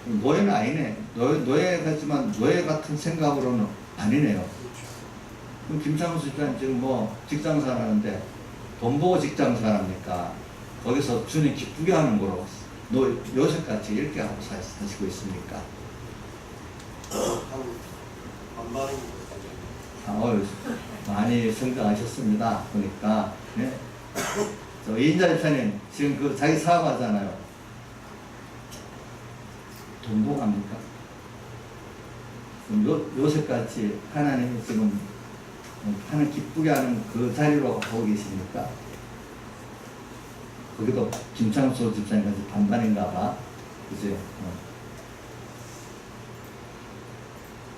S1: 노예는 아니네. 노예 같지만 노예 같은 생각으로는 아니네요. 그럼 김창수 집사님 지금 뭐 직장생활 하는데 돈 보고 직장생활 합니까? 거기서 주님 기쁘게 하는 거로 요셉같이 이렇게 하고 사시고 있습니까? 많이 성장하셨습니다. 보니까. 네. 이인자 집사님 지금 그 자기 사업하잖아요. 돈 보고 합니까? 요셉같이 하나님이 지금 하나님 기쁘게 하는 그 자리로 보고 계십니까? 거기도 김창수 집사님까지 반반인가 봐. 그죠?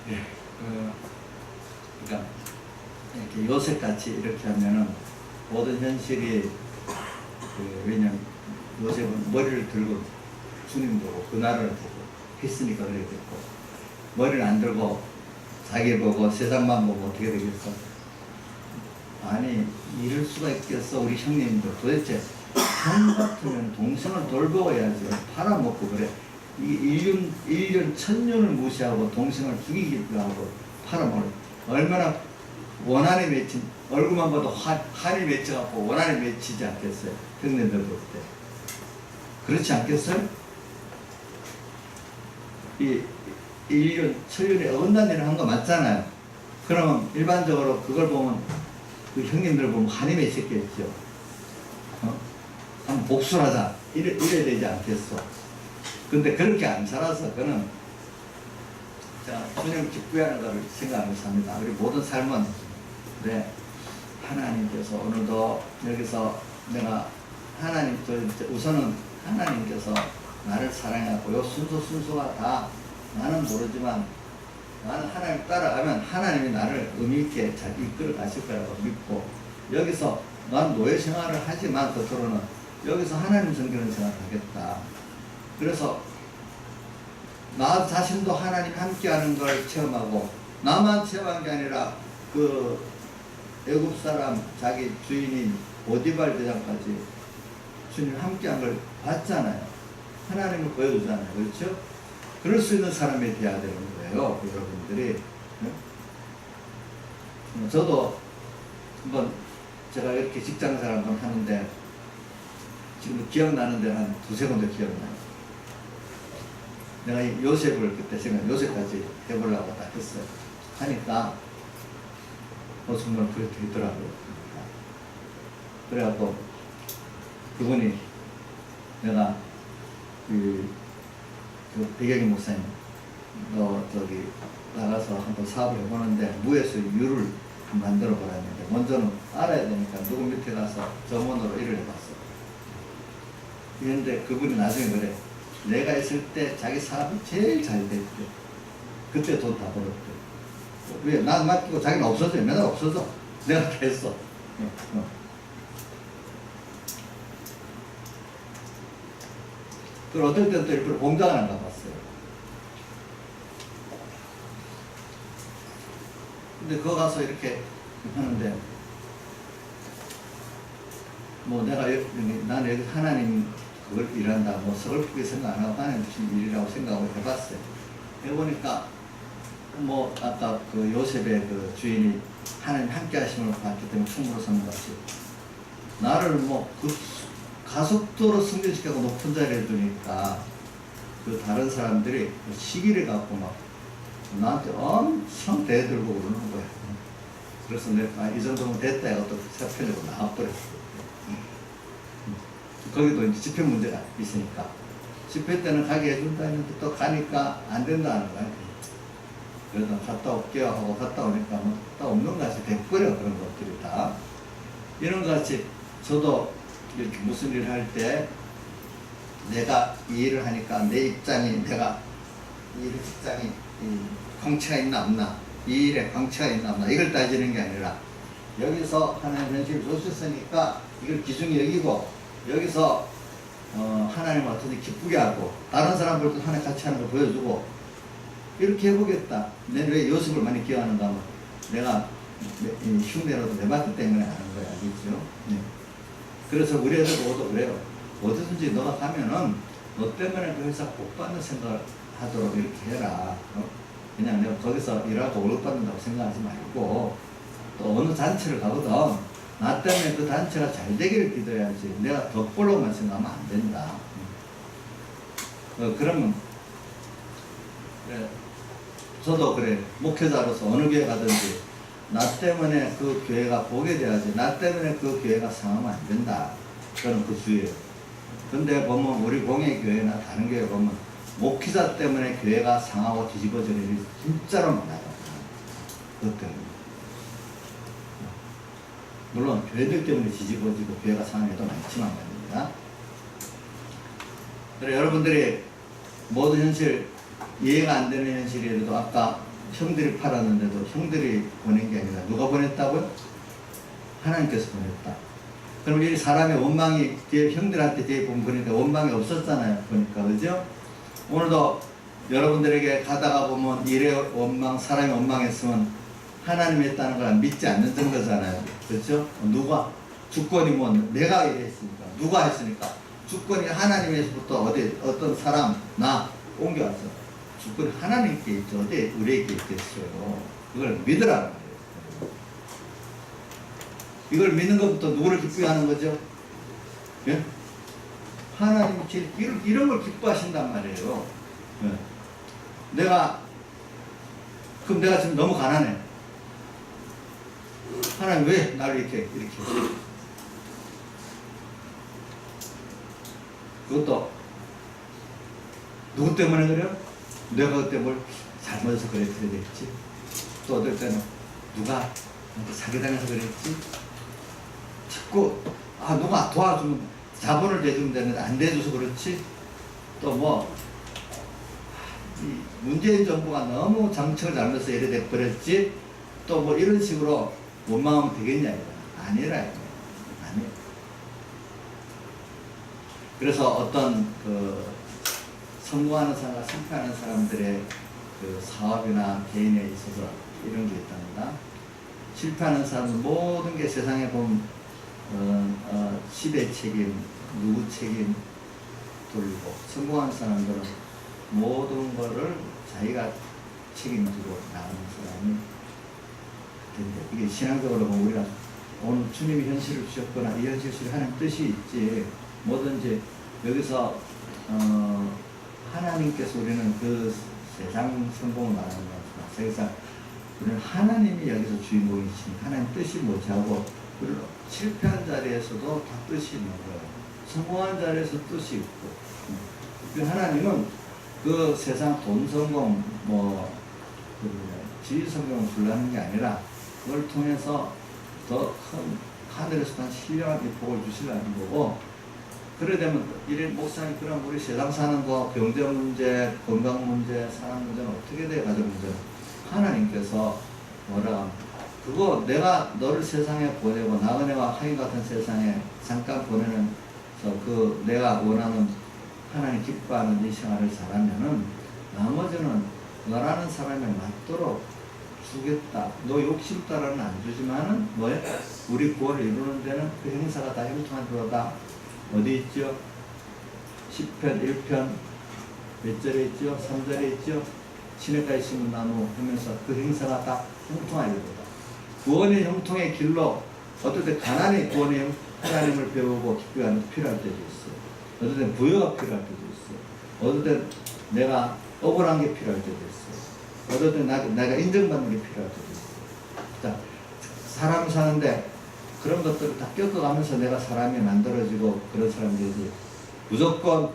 S1: 예. 그러니까 이렇게 요셉같이 이렇게 하면은 모든 현실이 왜냐면 요셉은 머리를 들고 주님 보고 그 나라를 보고 했으니까 그렇게 됐고 머리를 안 들고 자기 보고 세상만 보고 어떻게 되겠어? 아니 이럴 수가 있겠어. 우리 형님들 도대체 형 같으면 동생을 돌보아야지 팔아먹고 그래. 이 1년 1000년을 무시하고 동생을 죽이기도 하고 팔아먹을 얼마나 원한이 맺힌 얼굴만 봐도 한이 맺혀갖고 원한이 맺히지 않겠어요? 형님들 볼 때 그렇지 않겠어요? 이 1년 1000년에 어긋난 일을 한 거 맞잖아요. 그러면 일반적으로 그걸 보면 그 형님들 보면 한이 맺혔겠죠. 한번 복수를 하자 이래야 되지 않겠어? 근데 그렇게 안 살아서 그는 주님 기쁘게 하는 것을 생각하면서 합니다. 우리 모든 삶은 그래 하나님께서 오늘도 여기서 내가 하나님 우선은 하나님께서 나를 사랑하고 요 순서가 다 나는 모르지만 나는 하나님 따라가면 하나님이 나를 의미있게 잘 이끌어 가실 거라고 믿고 여기서 난 노예 생활을 하지만 겉으로는 여기서 하나님 섬기는 생활을 하겠다. 그래서 나 자신도 하나님 함께하는 걸 체험하고 나만 체험한 게 아니라 그 애굽 사람 자기 주인인 보디발 대장까지 주님 함께한 걸 봤잖아요. 하나님을 보여주잖아요. 그렇죠? 그럴 수 있는 사람이 돼야 되는 거예요. 여러분들이. 저도 한번 제가 이렇게 직장생활 한번 하는데 지금 기억나는데 한 두세 군데 기억나요. 내가 요셉을 그때 요셉까지 해보려고 딱 했어요. 하니까 정말 그렇게 되더라고요. 그래갖고 그분이 내가 그 배경희 목사님 너 저기 나가서 한번 사업을 해보는데 무에서 유를 만들어 보라 했는데 먼저는 알아야 되니까 누구 밑에 가서 점원으로 일을 해봤어. 그런데 그분이 나중에 그래. 내가 있을 때 자기 사업이 제일 잘 됐대. 그때 돈 다 벌었대. 왜? 난 맡기고 자기는 없어져. 맨날 없어져. 내가 다 했어. 그리고 어떨 때는 또 일부러 공장을 안 가봤어요. 근데 그거 가서 이렇게 하는데 뭐 내가 나는 여기 하나님 그걸 일한다 뭐 서글프게 생각 안 하고 하나님 주신 일이라고 생각을 해봤어요. 해보니까 뭐 아까 그 요셉의 그 주인이 하나님 함께 하심을 봤기 때문에 충무로 서는 것이 나를 뭐 그 가속도로 승진시키고 높은 자리에 두니까 그 다른 사람들이 시기를 갖고 막 나한테 엄청 대들고 그러는 거야. 그래서 내가 이 정도면 됐다 해서 또 세편으로 나와버렸어. 거기도 이제 집회 문제가 있으니까 집회 때는 가게 해준다 했는데 또 가니까 안 된다는 거야. 그래서 갔다 올게요 하고 갔다 오니까 뭐 다 없는 것 같이 돼버려. 그런 것들이 다 이런 것 같이 저도 이렇게 무슨 일을 할 때 내가 이 일을 하니까 내 입장이 내가 이 일 직장이 광채가 있나 없나 이 일에 광채가 있나 없나 이걸 따지는 게 아니라 여기서 하나님 현실을 주셨으니까 이걸 기중히 여기고 여기서 하나님 어떻게 기쁘게 하고 다른 사람들도 하나님 같이 하는 걸 보여주고 이렇게 해보겠다. 내가 왜 요셉을 많이 기억하는가 하면 내가 흉내로도 내봤기 때문에 하는 거야. 알겠죠? 네. 그래서 우리 애들 모두 그래요. 어디든지 너가 가면은 너 때문에 그 회사 복 받는 생각을 하도록 이렇게 해라. 그냥 내가 거기서 일하고 월급 받는다고 생각하지 말고 또 어느 단체를 가거든. 나 때문에 그 단체가 잘 되기를 기도해야지. 내가 덕벌로만 생각하면 안 된다. 그러면 그래. 저도 그래. 목회자로서 어느 교회 가든지 나 때문에 그 교회가 보게 돼야지. 나 때문에 그 교회가 상하면 안 된다. 저는 그 주의예요. 근데 보면 우리 공예교회나 다른 교회 보면 목회자 때문에 교회가 상하고 뒤집어지는 일이 진짜로 많아요. 그것 때문에. 물론 교회들 때문에 뒤집어지고 교회가 상하는 일도 많지만 말입니다. 그래 여러분들이 모든 현실 이해가 안 되는 현실이라도 아까 형들이 팔았는데도 형들이 보낸 게 아니라 누가 보냈다고요? 하나님께서 보냈다. 그럼 이 사람의 원망이 뒤에 형들한테 뒤에 보면 그러니까 원망이 없었잖아요. 보니까 그죠? 오늘도 여러분들에게 가다가 보면 일의 원망, 사람이 원망했으면 하나님이 했다는 걸 믿지 않는 증거잖아요. 그렇죠? 누가? 주권이 뭐 내가 이랬으니까 누가 했으니까 주권이 하나님에서부터 어떤 사람 나 옮겨왔어. 주권이 하나님께 있죠. 어디 우리에게 있겠어요. 그걸 믿으라는 거예요. 이걸 믿는 것부터 누구를 기쁘게 하는 거죠? 예? 하나님이 이런 걸 기뻐하신단 말이에요. 예. 그럼 내가 지금 너무 가난해. 하나님 왜 나를 이렇게 그것도 누구 때문에 그래요? 내가 그때 뭘 잘못해서 그랬지. 또 어떨 때는 누가 나한테 사기당해서 그랬지. 자꾸 누가 도와주면 자본을 대주면 되는데 안 대줘서 그렇지. 또 뭐 문재인 정부가 너무 정책을 잘못해서 이래 돼버렸지. 또 뭐 이런 식으로 원망하면 되겠냐 이거. 아니라 이거. 아니에요. 그래서 어떤 성공하는 사람과 실패하는 사람들의 그 사업이나 개인에 있어서 이런 게 있답니다. 실패하는 사람은 모든 게 세상에 보면 시대 책임, 누구 책임 돌리고 성공하는 사람들은 모든 거를 자기가 책임지고 나가는 사람이 된다. 이게 신앙적으로 보면 우리가 오늘 주님이 현실을 주셨거나 이 현실이 하나님 뜻이 있지. 뭐든지 여기서 하나님께서 우리는 그 세상 성공을 말하는 것입니다. 세상 우리는 하나님이 여기서 주인공이시니 하나님 뜻이 뭐지하고 우리는 실패한 자리에서도 다 뜻이 있는 거예요. 성공한 자리에서 뜻이 있고 하나님은 그 세상 돈 성공 지위 성공을 주려는 게 아니라 그걸 통해서 더 큰 하늘에서 단 신령한 복을 주시려는 거고 그래 되면 이래 목사님 그럼 우리 세상 사는 거 경제 문제, 건강 문제, 사람 문제는 어떻게 돼? 가정 문제는 하나님께서 뭐라 그거 내가 너를 세상에 보내고 나그네와 하인 같은 세상에 잠깐 보내는 그 내가 원하는 하나님 기뻐하는 이 생활을 잘하면은 나머지는 너라는 사람에 맞도록 주겠다. 너 욕심 따라는 안 주지만은 뭐야? 우리 구원을 이루는 데는 그 행사가 다 형통한 거다. 어디 있죠? 10편, 1편 몇 절에 있죠? 3절에 있죠? 시냇가에 심은 나무 하면서 그 행사가 다 형통하게 되다. 구원의 형통의 길로 어떨 때 가난의 구원의 하나님을 배우고 기쁘게 필요할 때도 있어요. 어떨 때 부여가 필요할 때도 있어요. 어떨 때 내가 억울한 게 필요할 때도 있어요. 어떨 때 내가 인정받는 게 필요할 때도 있어요. 자, 사람 사는데 그런 것들을 다 겪어가면서 내가 사람이 만들어지고 그런 사람들이 무조건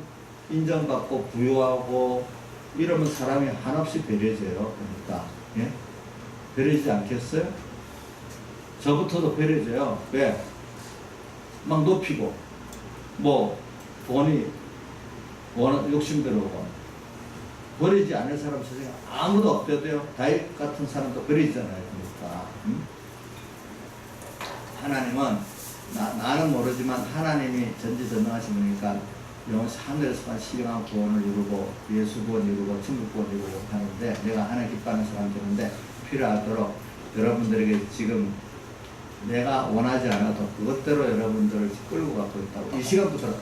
S1: 인정받고 부여하고 이러면 사람이 한없이 배려져요. 그러니까 예? 배려지지 않겠어요? 저부터도 배려져요. 왜? 막 높이고 뭐 돈이 욕심대로 오고 버리지 않을 사람 세상에 아무도 없대도요. 다윗 같은 사람도 버리잖아요. 그러니까 하나님은 나는 모르지만 하나님이 전지전능하신 분이니까 영원히 하늘에서만 신령한 구원을 이루고 예수 구원 이루고 천국 구원 이루고 하는데 내가 하나님 기뻐하는 사람 되는데 필요하도록 여러분들에게 지금 내가 원하지 않아도 그것대로 여러분들을 끌고 가고 있다고. 이 시간부터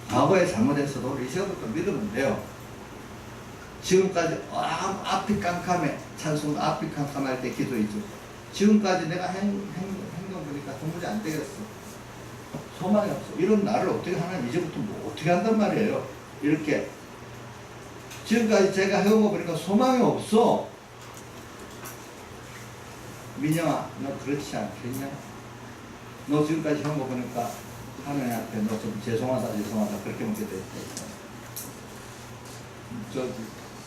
S1: 과거에 잘못했어도 이 시간부터 믿으면 돼요. 지금까지 앞이 깜깜해. 찬송 앞이 깜깜할 때 기도했죠. 지금까지 내가 행동 보니까 도무지 안 되겠어. 소망이 없어. 이런 나를 어떻게 하나 이제부터 뭐 어떻게 한단 말이에요. 이렇게 지금까지 제가 해온 거 보니까 소망이 없어. 민영아, 너 그렇지 않겠냐? 너 지금까지 해온 거 보니까 하나님 앞에 너 좀 죄송하다 그렇게 묻게 됐다. 저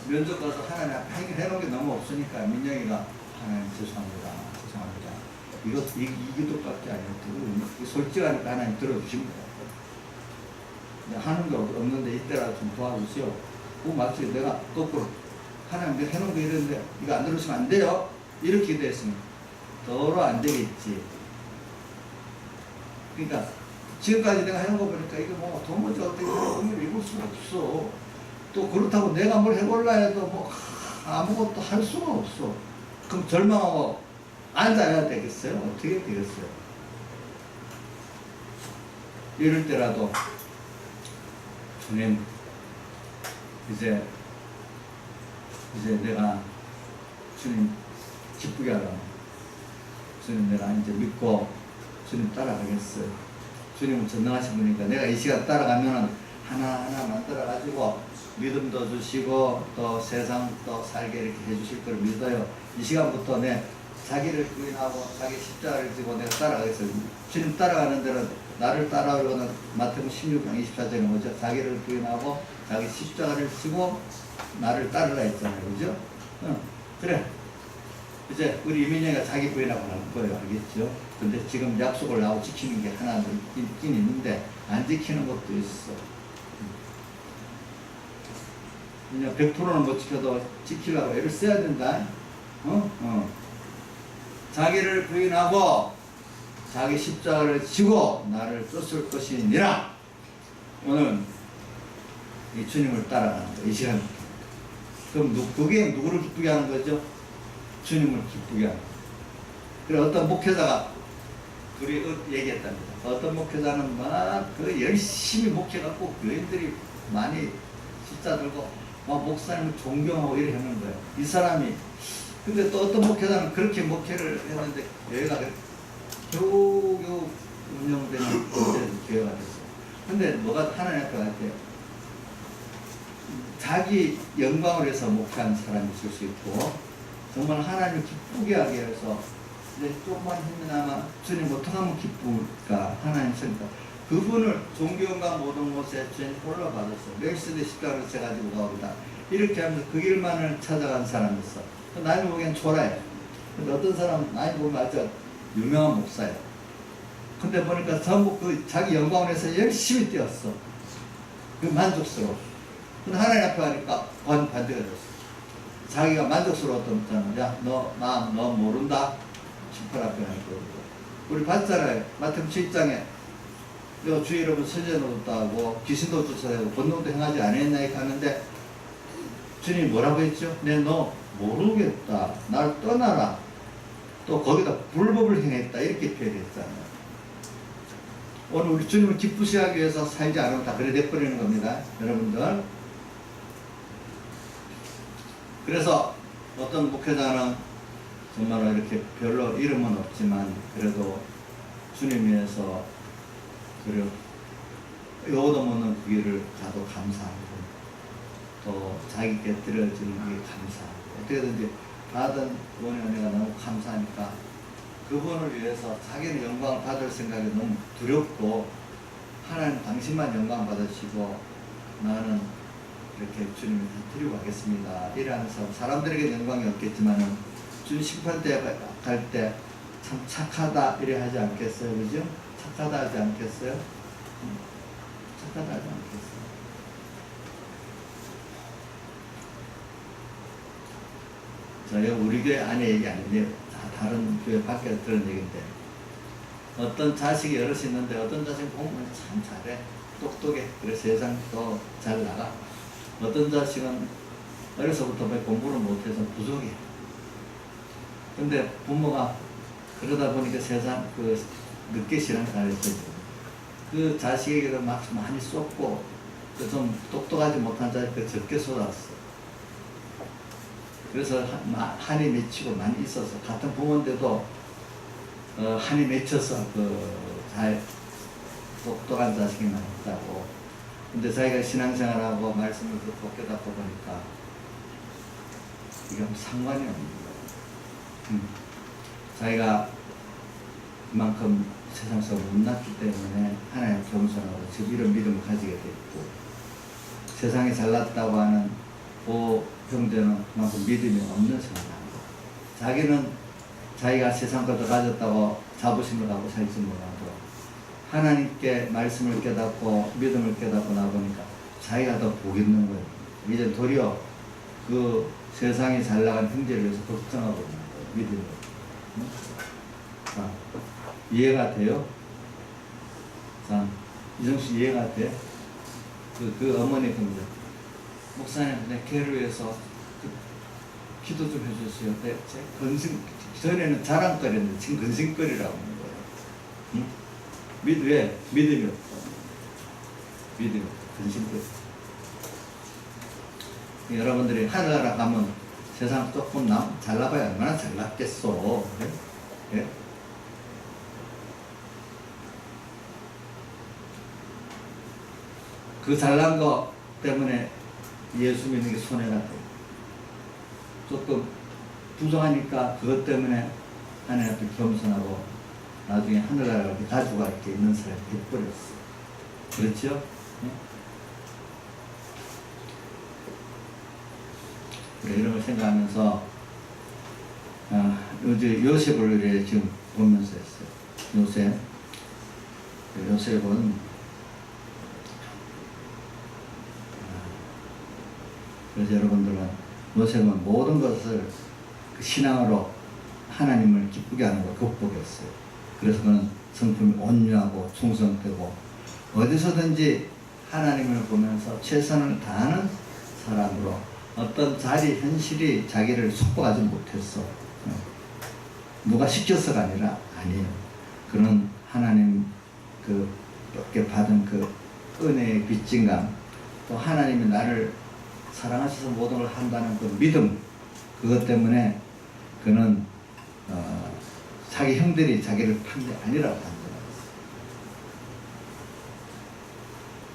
S1: 면접 가서 하나님 앞에 해놓은 게 너무 없으니까 민영이가 하나님 죄송합니다. 이거 이 기도밖에 아니고 솔직하니까 하나님 들어주십니다. 하는 게 없는데 이때라도 좀 도와주세요. 그 마치 내가 거꾸로 하나님 내가 해놓은 거 이랬는데 이거 안 들으시면 안 돼요. 이렇게 기도했으면 더러 안 되겠지. 그러니까 지금까지 내가 해놓은 거 보니까 이거 뭐 도무지 어떻게 의미를 입을 수가 없어. 또 그렇다고 내가 뭘 해볼라 해도 뭐 아무것도 할 수가 없어. 그럼 절망하고 앉아야 되겠어요? 어떻게 되겠어요? 이럴 때라도 주님 이제 내가 주님 기쁘게 하라고 주님 내가 이제 믿고 주님 따라가겠어요. 주님은 전능하신 분이니까 내가 이 시간 따라가면 하나하나 만들어가지고 믿음도 주시고 또 세상 또 살게 이렇게 해주실 걸 믿어요. 이 시간부터 내 자기를 부인하고 자기 십자가를 지고 내가 따라가겠어요. 주님 따라가는 데는 나를 따라오려는 마태복음 16장 24절에 뭐죠? 자기를 부인하고 자기 십자가를 지고 나를 따르라 했잖아요. 그죠? 그래. 이제 우리 이민영이가 자기 부인하고 할 거예요. 알겠죠? 근데 지금 약속을 나하고 지키는 게 하나 있긴 있는데 안 지키는 것도 있어. 그냥 100%는 못 지켜도 지키려고 애를 써야 된다. 자기를 부인하고 자기 십자가를 지고 나를 쫓을 것이니라. 오늘 이 주님을 따라가는 거예요. 이 시간. 그럼 그게 누구를 기쁘게 하는 거죠? 주님을 기쁘게 하는 거예요. 그래 어떤 목회자가 둘이 얘기했답니다. 어떤 목회자는 막 그 열심히 목회갖고 교인들이 많이 십자 들고 막 목사님을 존경하고 이렇게 하는 거예요. 이 사람이 근데 또 어떤 목회자는 그렇게 목회를 했는데 교회가 겨우겨우 운영되는 교회가 됐어요. 근데 뭐가 하나님 앞에 갈 때 자기 영광을 위해서 목회한 사람이 있을 수 있고 정말 하나님을 기쁘게 하기 위해서 이제 조금만 힘이나마 주님 어떻게 하면 기쁠까 하나님 쓰니까 그분을 존경과 모든 곳에 주님 홀로 받았어요. 멜시대 십자가를 재가지고 가오리다. 이렇게 하면서 그 길만을 찾아간 사람이 있어. 나이 보기엔 초라해. 근데 어떤 사람은 나이 보면 아주 유명한 목사예요. 근데 보니까 전부 그 자기 영광을 위해서 열심히 뛰었어. 그 만족스러워. 근데 하나님 앞에 가니까 반대가 됐어. 자기가 만족스러웠던 사람은 야, 너 모른다? 18 앞에 가니까 우리 봤잖아요. 마태복음 7장에 너 주의 이름을 선지자 노릇하고 귀신도 쫓아내고 본능도 행하지 않았나 이렇게 하는데 주님이 뭐라고 했죠? 너 모르겠다. 날 떠나라. 또 거기다 불법을 행했다. 이렇게 표현했잖아요. 오늘 우리 주님을 기쁘시게 하기 위해서 살지 않으면 다 그래 돼버리는 겁니다. 여러분들. 그래서 어떤 목회자는 정말로 이렇게 별로 이름은 없지만 그래도 주님 위해서 그리고 얻어먹는 그 길을 가도 감사하고 또 자기께 드려지는 게 감사하고 어떻게든지 받은 구원의 은혜가 너무 감사하니까 그분을 위해서 자기는 영광을 받을 생각이 너무 두렵고 하나님 당신만 영광 받으시고 나는 이렇게 주님을 드리고 가겠습니다. 이러면서 사람들에게 영광이 없겠지만은 주님 심판대 갈 때 참 착하다 이래 하지 않겠어요? 그죠? 착하다 하지 않겠어요? 착하다 하지 않겠어요? 자, 이거 우리 교회 안에 얘기 아닌데 다른 교회 밖에서 들은 얘기인데 어떤 자식이 여럿이 있는데 어떤 자식은 공부를 참 잘해. 똑똑해. 그래서 세상도 잘 나가. 어떤 자식은 어려서부터 공부를 못해서 부족해. 근데 부모가 그러다 보니까 세상 늦게 신앙생활했어요. 그 자식에게도 막 많이 쏟고 좀 똑똑하지 못한 자식을 적게 쏟았어. 그래서 한이 맺히고 많이 있어서 같은 부모인데도 한이 맺혀서 잘 똑똑한 자식이 많았다고. 근데 자기가 신앙생활하고 말씀을 듣고 깨닫고 보니까 이게 상관이 없는 거예요. 자기가 그만큼 세상에서 못났기 때문에 하나님 겸손하고 즉 이런 믿음을 가지게 됐고, 세상에 잘났다고 하는 그 형제는 그만큼 믿음이 없는 사람이고, 자기는 자기가 세상 것도 가졌다고 자부심을 갖고 살지 못하고 하나님께 말씀을 깨닫고 믿음을 깨닫고 나보니까 자기가 더 복 있는 거예요. 이제 도리어 그 세상이 잘 나간 형제를 위해서 걱정하고 있는 거예요. 믿음으로. 자, 이해가 돼요? 자, 이정씨 이해가 돼? 그 어머니 겁니다. 목사님, 내 걔를 위해서 기도 좀 해주세요. 제 전에는 자랑거리였는데 지금 근심거리라고 하는 거예요. 응? 왜? 믿음이 없어. 믿음이 없어. 근심거리. 여러분들이 하늘나라 가면 세상 조금 잘나봐야 얼마나 잘났겠어. 그래? 예? 그 잘난 거 때문에 예수 믿는 게 손해가 돼. 조금 부정하니까 그것 때문에 하나님 앞에 겸손하고 나중에 하늘나라 이렇게 가지고 이렇게 있는 사람이 돼버렸어. 그렇죠? 네? 그래, 이런 걸 생각하면서 요새 요셉을 지금 보면서 했어요. 요셉은 그래서 여러분들은 요셉은 모든 것을 그 신앙으로 하나님을 기쁘게 하는 걸 극복했어요. 그래서 그는 성품이 온유하고 충성되고 어디서든지 하나님을 보면서 최선을 다하는 사람으로 어떤 자리, 현실이 자기를 속박하지 못했어. 누가 시켜서가 아니에요. 그는 하나님 께 받은 그 은혜의 빚진감, 또 하나님이 나를 사랑하셔서 모든 걸 한다는 그 믿음, 그것 때문에 그는 자기 형들이 자기를 판 게 아니라고 한다.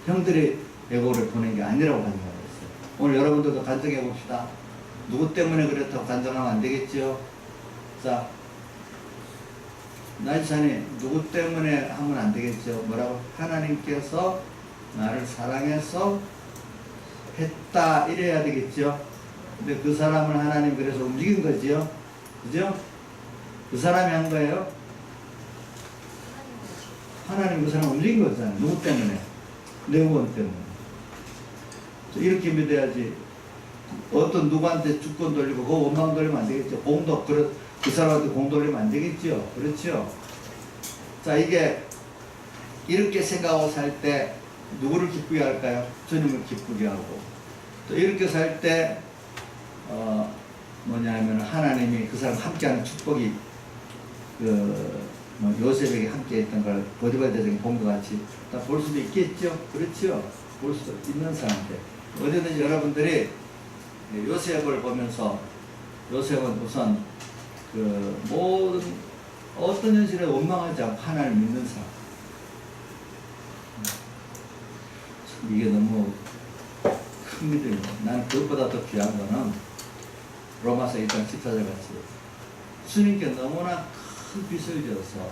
S1: 형들이 애고를 보낸 게 아니라고 한다고 했어요. 오늘 여러분들도 간증해 봅시다. 누구 때문에 그렇다고 간증하면 안 되겠죠? 자, 나이찬이 누구 때문에 하면 안 되겠죠? 뭐라고? 하나님께서 나를 사랑해서 했다 이래야 되겠죠? 근데 그 사람을 하나님 그래서 움직인 거지요? 그죠? 그 사람이 한 거예요? 하나님 그 사람 움직인 거잖아요. 누구 때문에? 내 후원 때문에. 이렇게 믿어야지. 어떤 누구한테 주권 돌리고 그 원망 돌리면 안 되겠죠. 공도 그 사람한테 공 돌리면 안 되겠죠. 그렇죠? 자, 이게 이렇게 생각하고 살 때 누구를 기쁘게 할까요? 주님을 기쁘게 하고, 또 이렇게 살 때 뭐냐면 하나님이 그 사람 함께하는 축복이 요셉에게 함께했던 걸 보디발 대장이 본 것 같이 다 볼 수도 있겠죠. 그렇죠? 볼 수도 있는 사람인데 어디든지 여러분들이 요셉을 보면서, 요셉은 우선 그 모든 어떤 현실에 원망하지 않고 하나님을 믿는 사람. 이게 너무 큰 믿음이에요. 나는 그것보다 더 귀한 거는 로마서 1장 14절 같이 주님께 너무나 큰 빚을 져서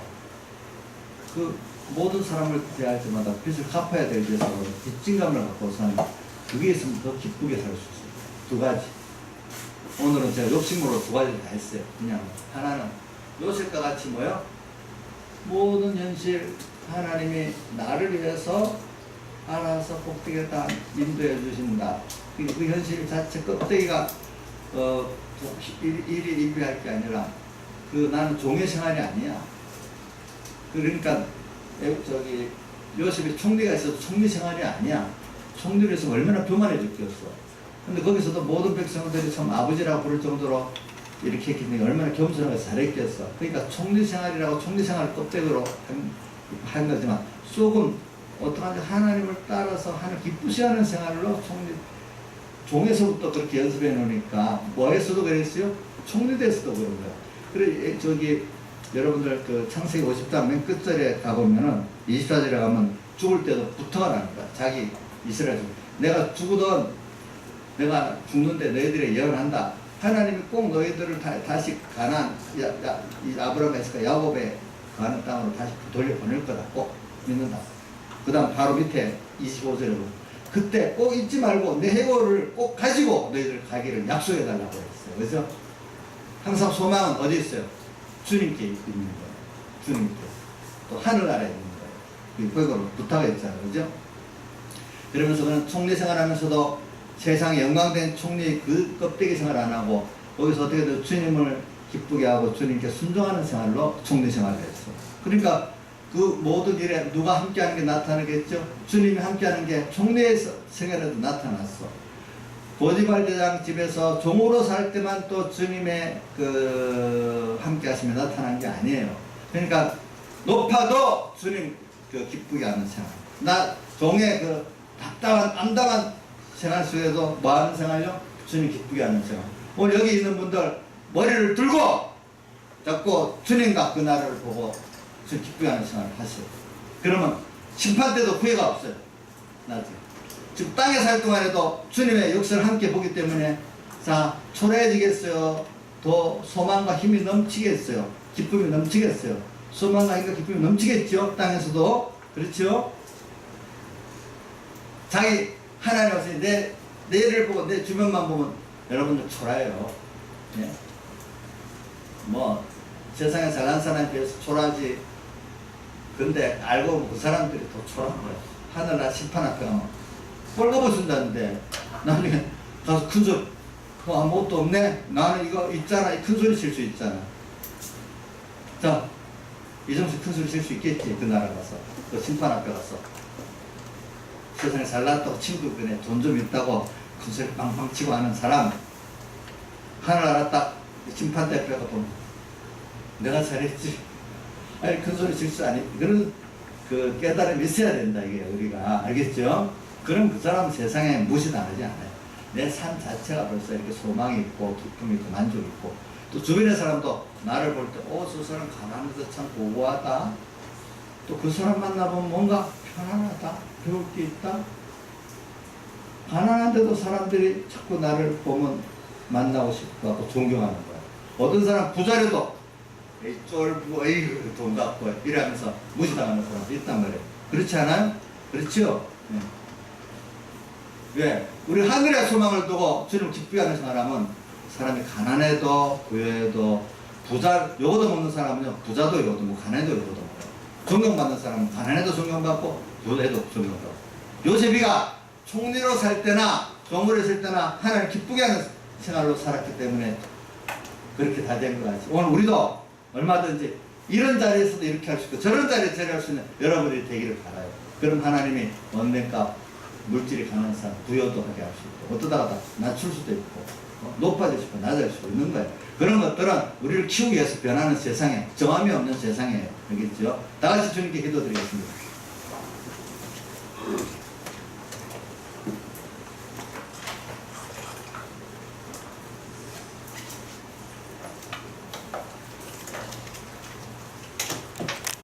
S1: 그 모든 사람을 대할 때마다 빚을 갚아야 될 때서 빚진감을 갖고 사는, 그게 있으면 더 기쁘게 살 수 있어요. 두 가지. 오늘은 제가 욕심으로 두 가지를 다 했어요. 그냥 하나는 요셉과 같이 뭐요? 모든 현실 하나님이 나를 위해서 알아서 꼭대기에 다 인도해 주신다. 그 현실 자체 껍데기가 일이 인비할 게 아니라 나는 종의 생활이 아니야. 그러니까 저기 요셉이 총리가 있어도 총리 생활이 아니야. 총리로 해서 얼마나 교만해졌겠어. 근데 거기서도 모든 백성들이 참 아버지라고 부를 정도로 이렇게 했기 때문에 얼마나 겸손하게 잘했겠어. 그러니까 총리 생활이라고 총리 생활 껍데기로 한 거지만 속은 어떡하지 하나님을 따라서 하나님 기쁘시하는 생활로 종에서부터 그렇게 연습해 놓으니까 뭐에서도 그랬어요? 총리대에서도 그런 거야. 그래 저기 여러분들 그 창세기 50장 맨 끝절에 가보면은 24절에 가면 죽을 때도 부탁을 합니다. 자기 이스라엘 내가 죽으던 내가 죽는데 너희들이 예언한다. 하나님이 꼭 너희들을 다시 가나안 아브라함이 했으니까 야곱의 가나안 땅으로 다시 돌려보낼 거다. 꼭 믿는다. 그 다음 바로 밑에 25절에 보면 그때 꼭 잊지 말고 내 해골을 꼭 가지고 너희들 가기를 약속해 달라고 했어요. 그래서 항상 소망은 어디 있어요? 주님께 있는 거예요. 주님께. 또 하늘나라에 있는 거예요. 그걸 부탁했잖아요. 그죠? 그러면서 그는 총리 생활하면서도 세상에 영광된 총리 그 껍데기 생활 안 하고 거기서 어떻게든 주님을 기쁘게 하고 주님께 순종하는 생활로 총리 생활을 했어. 그러니까 그 모든 일에 누가 함께하는 게 나타나겠죠? 주님이 함께하는 게 총리의 생활에도 나타났어. 보디발 대장 집에서 종으로 살 때만 또 주님의 그 함께 하심이 나타난 게 아니에요. 그러니까 높아도 주님 그 기쁘게 하는 생활. 나 종의 그 답답한 암담한 생활 속에도 뭐 하는 생활요? 주님 기쁘게 하는 생활. 오늘 여기 있는 분들 머리를 들고 자꾸 주님과 그 나라를 보고 주님 기쁘게 하는 생활을 하세요. 그러면 심판 때도 후회가 없어요. 나중에. 지금 땅에 살 동안에도 주님의 역사를 함께 보기 때문에 자 초라해지겠어요. 더 소망과 힘이 넘치겠어요. 기쁨이 넘치겠어요. 소망과 힘과 기쁨이 넘치겠죠. 땅에서도. 그렇죠? 자기 하나님 없이 내를 보고 내 주변만 보면 여러분들 초라해요. 예? 뭐 세상에 잘난 사람에 비해서 초라하지. 근데 알고 보면 그 사람들이 더 초라한 거예요. 하늘나라 심판 앞에 가면 꼴거벗은다는데 나중에 가서 큰소리 아무것도 없네? 나는 이거 있잖아. 큰소리 칠 수 있잖아. 자 이정수 큰소리 칠 수 있겠지. 그 나라 가서 그 심판 앞에 가서 세상에 잘났다고 친구들에 돈 좀 있다고 큰소리 빵빵 치고 하는 사람 하늘나라 딱 심판대 앞에 가서 보면 내가 잘했지. 아니 큰소리 칠 수 아니 그런 그 깨달음이 있어야 된다. 이게 우리가 알겠죠? 그럼 그 사람은 세상에 무시당하지 않아요. 내 삶 자체가 벌써 이렇게 소망이 있고 기쁨이 있고 만족이 있고 또 주변의 사람도 나를 볼 때 저 사람 가난해도 참 고고하다. 또 그 사람 만나보면 뭔가 편안하다. 배울 게 있다. 가난한데도 사람들이 자꾸 나를 보면 만나고 싶고 하고 존경하는 거야. 어떤 사람 부자려도 에이 쫄고 에이 돈 갖고 이러면서 무시당하는 사람도 있단 말이에요. 그렇지 않아요? 그렇죠? 네. 왜? 우리 하늘의 소망을 두고 주님 기쁘게 하는 사람은 사람이 가난해도 부여해도 부자 요거도 먹는 사람은요 부자도 요거도 먹고 가난해도 요거도 먹어요. 존경받는 사람은 가난해도 존경받고 부여해도 존경받고. 요셉이가 총리로 살 때나 종으로 있을 때나 하나님 기쁘게 하는 생활로 살았기 때문에 그렇게 다 된 거 같지. 오늘 우리도 얼마든지 이런 자리에서도 이렇게 할 수 있고 저런 자리에서 할 수 있는 여러분들이 되기를 바라요. 그럼 하나님이 언젠가 물질이 가난한 사람 부여도 하게 할 수 있고 어떠다가 낮출 수도 있고 높아질 수 있고 낮아질 수도 있는 거예요. 그런 것들은 우리를 키우기 위해서 변하는 세상에 정함이 없는 세상이에요. 알겠죠? 다 같이 주님께 기도드리겠습니다.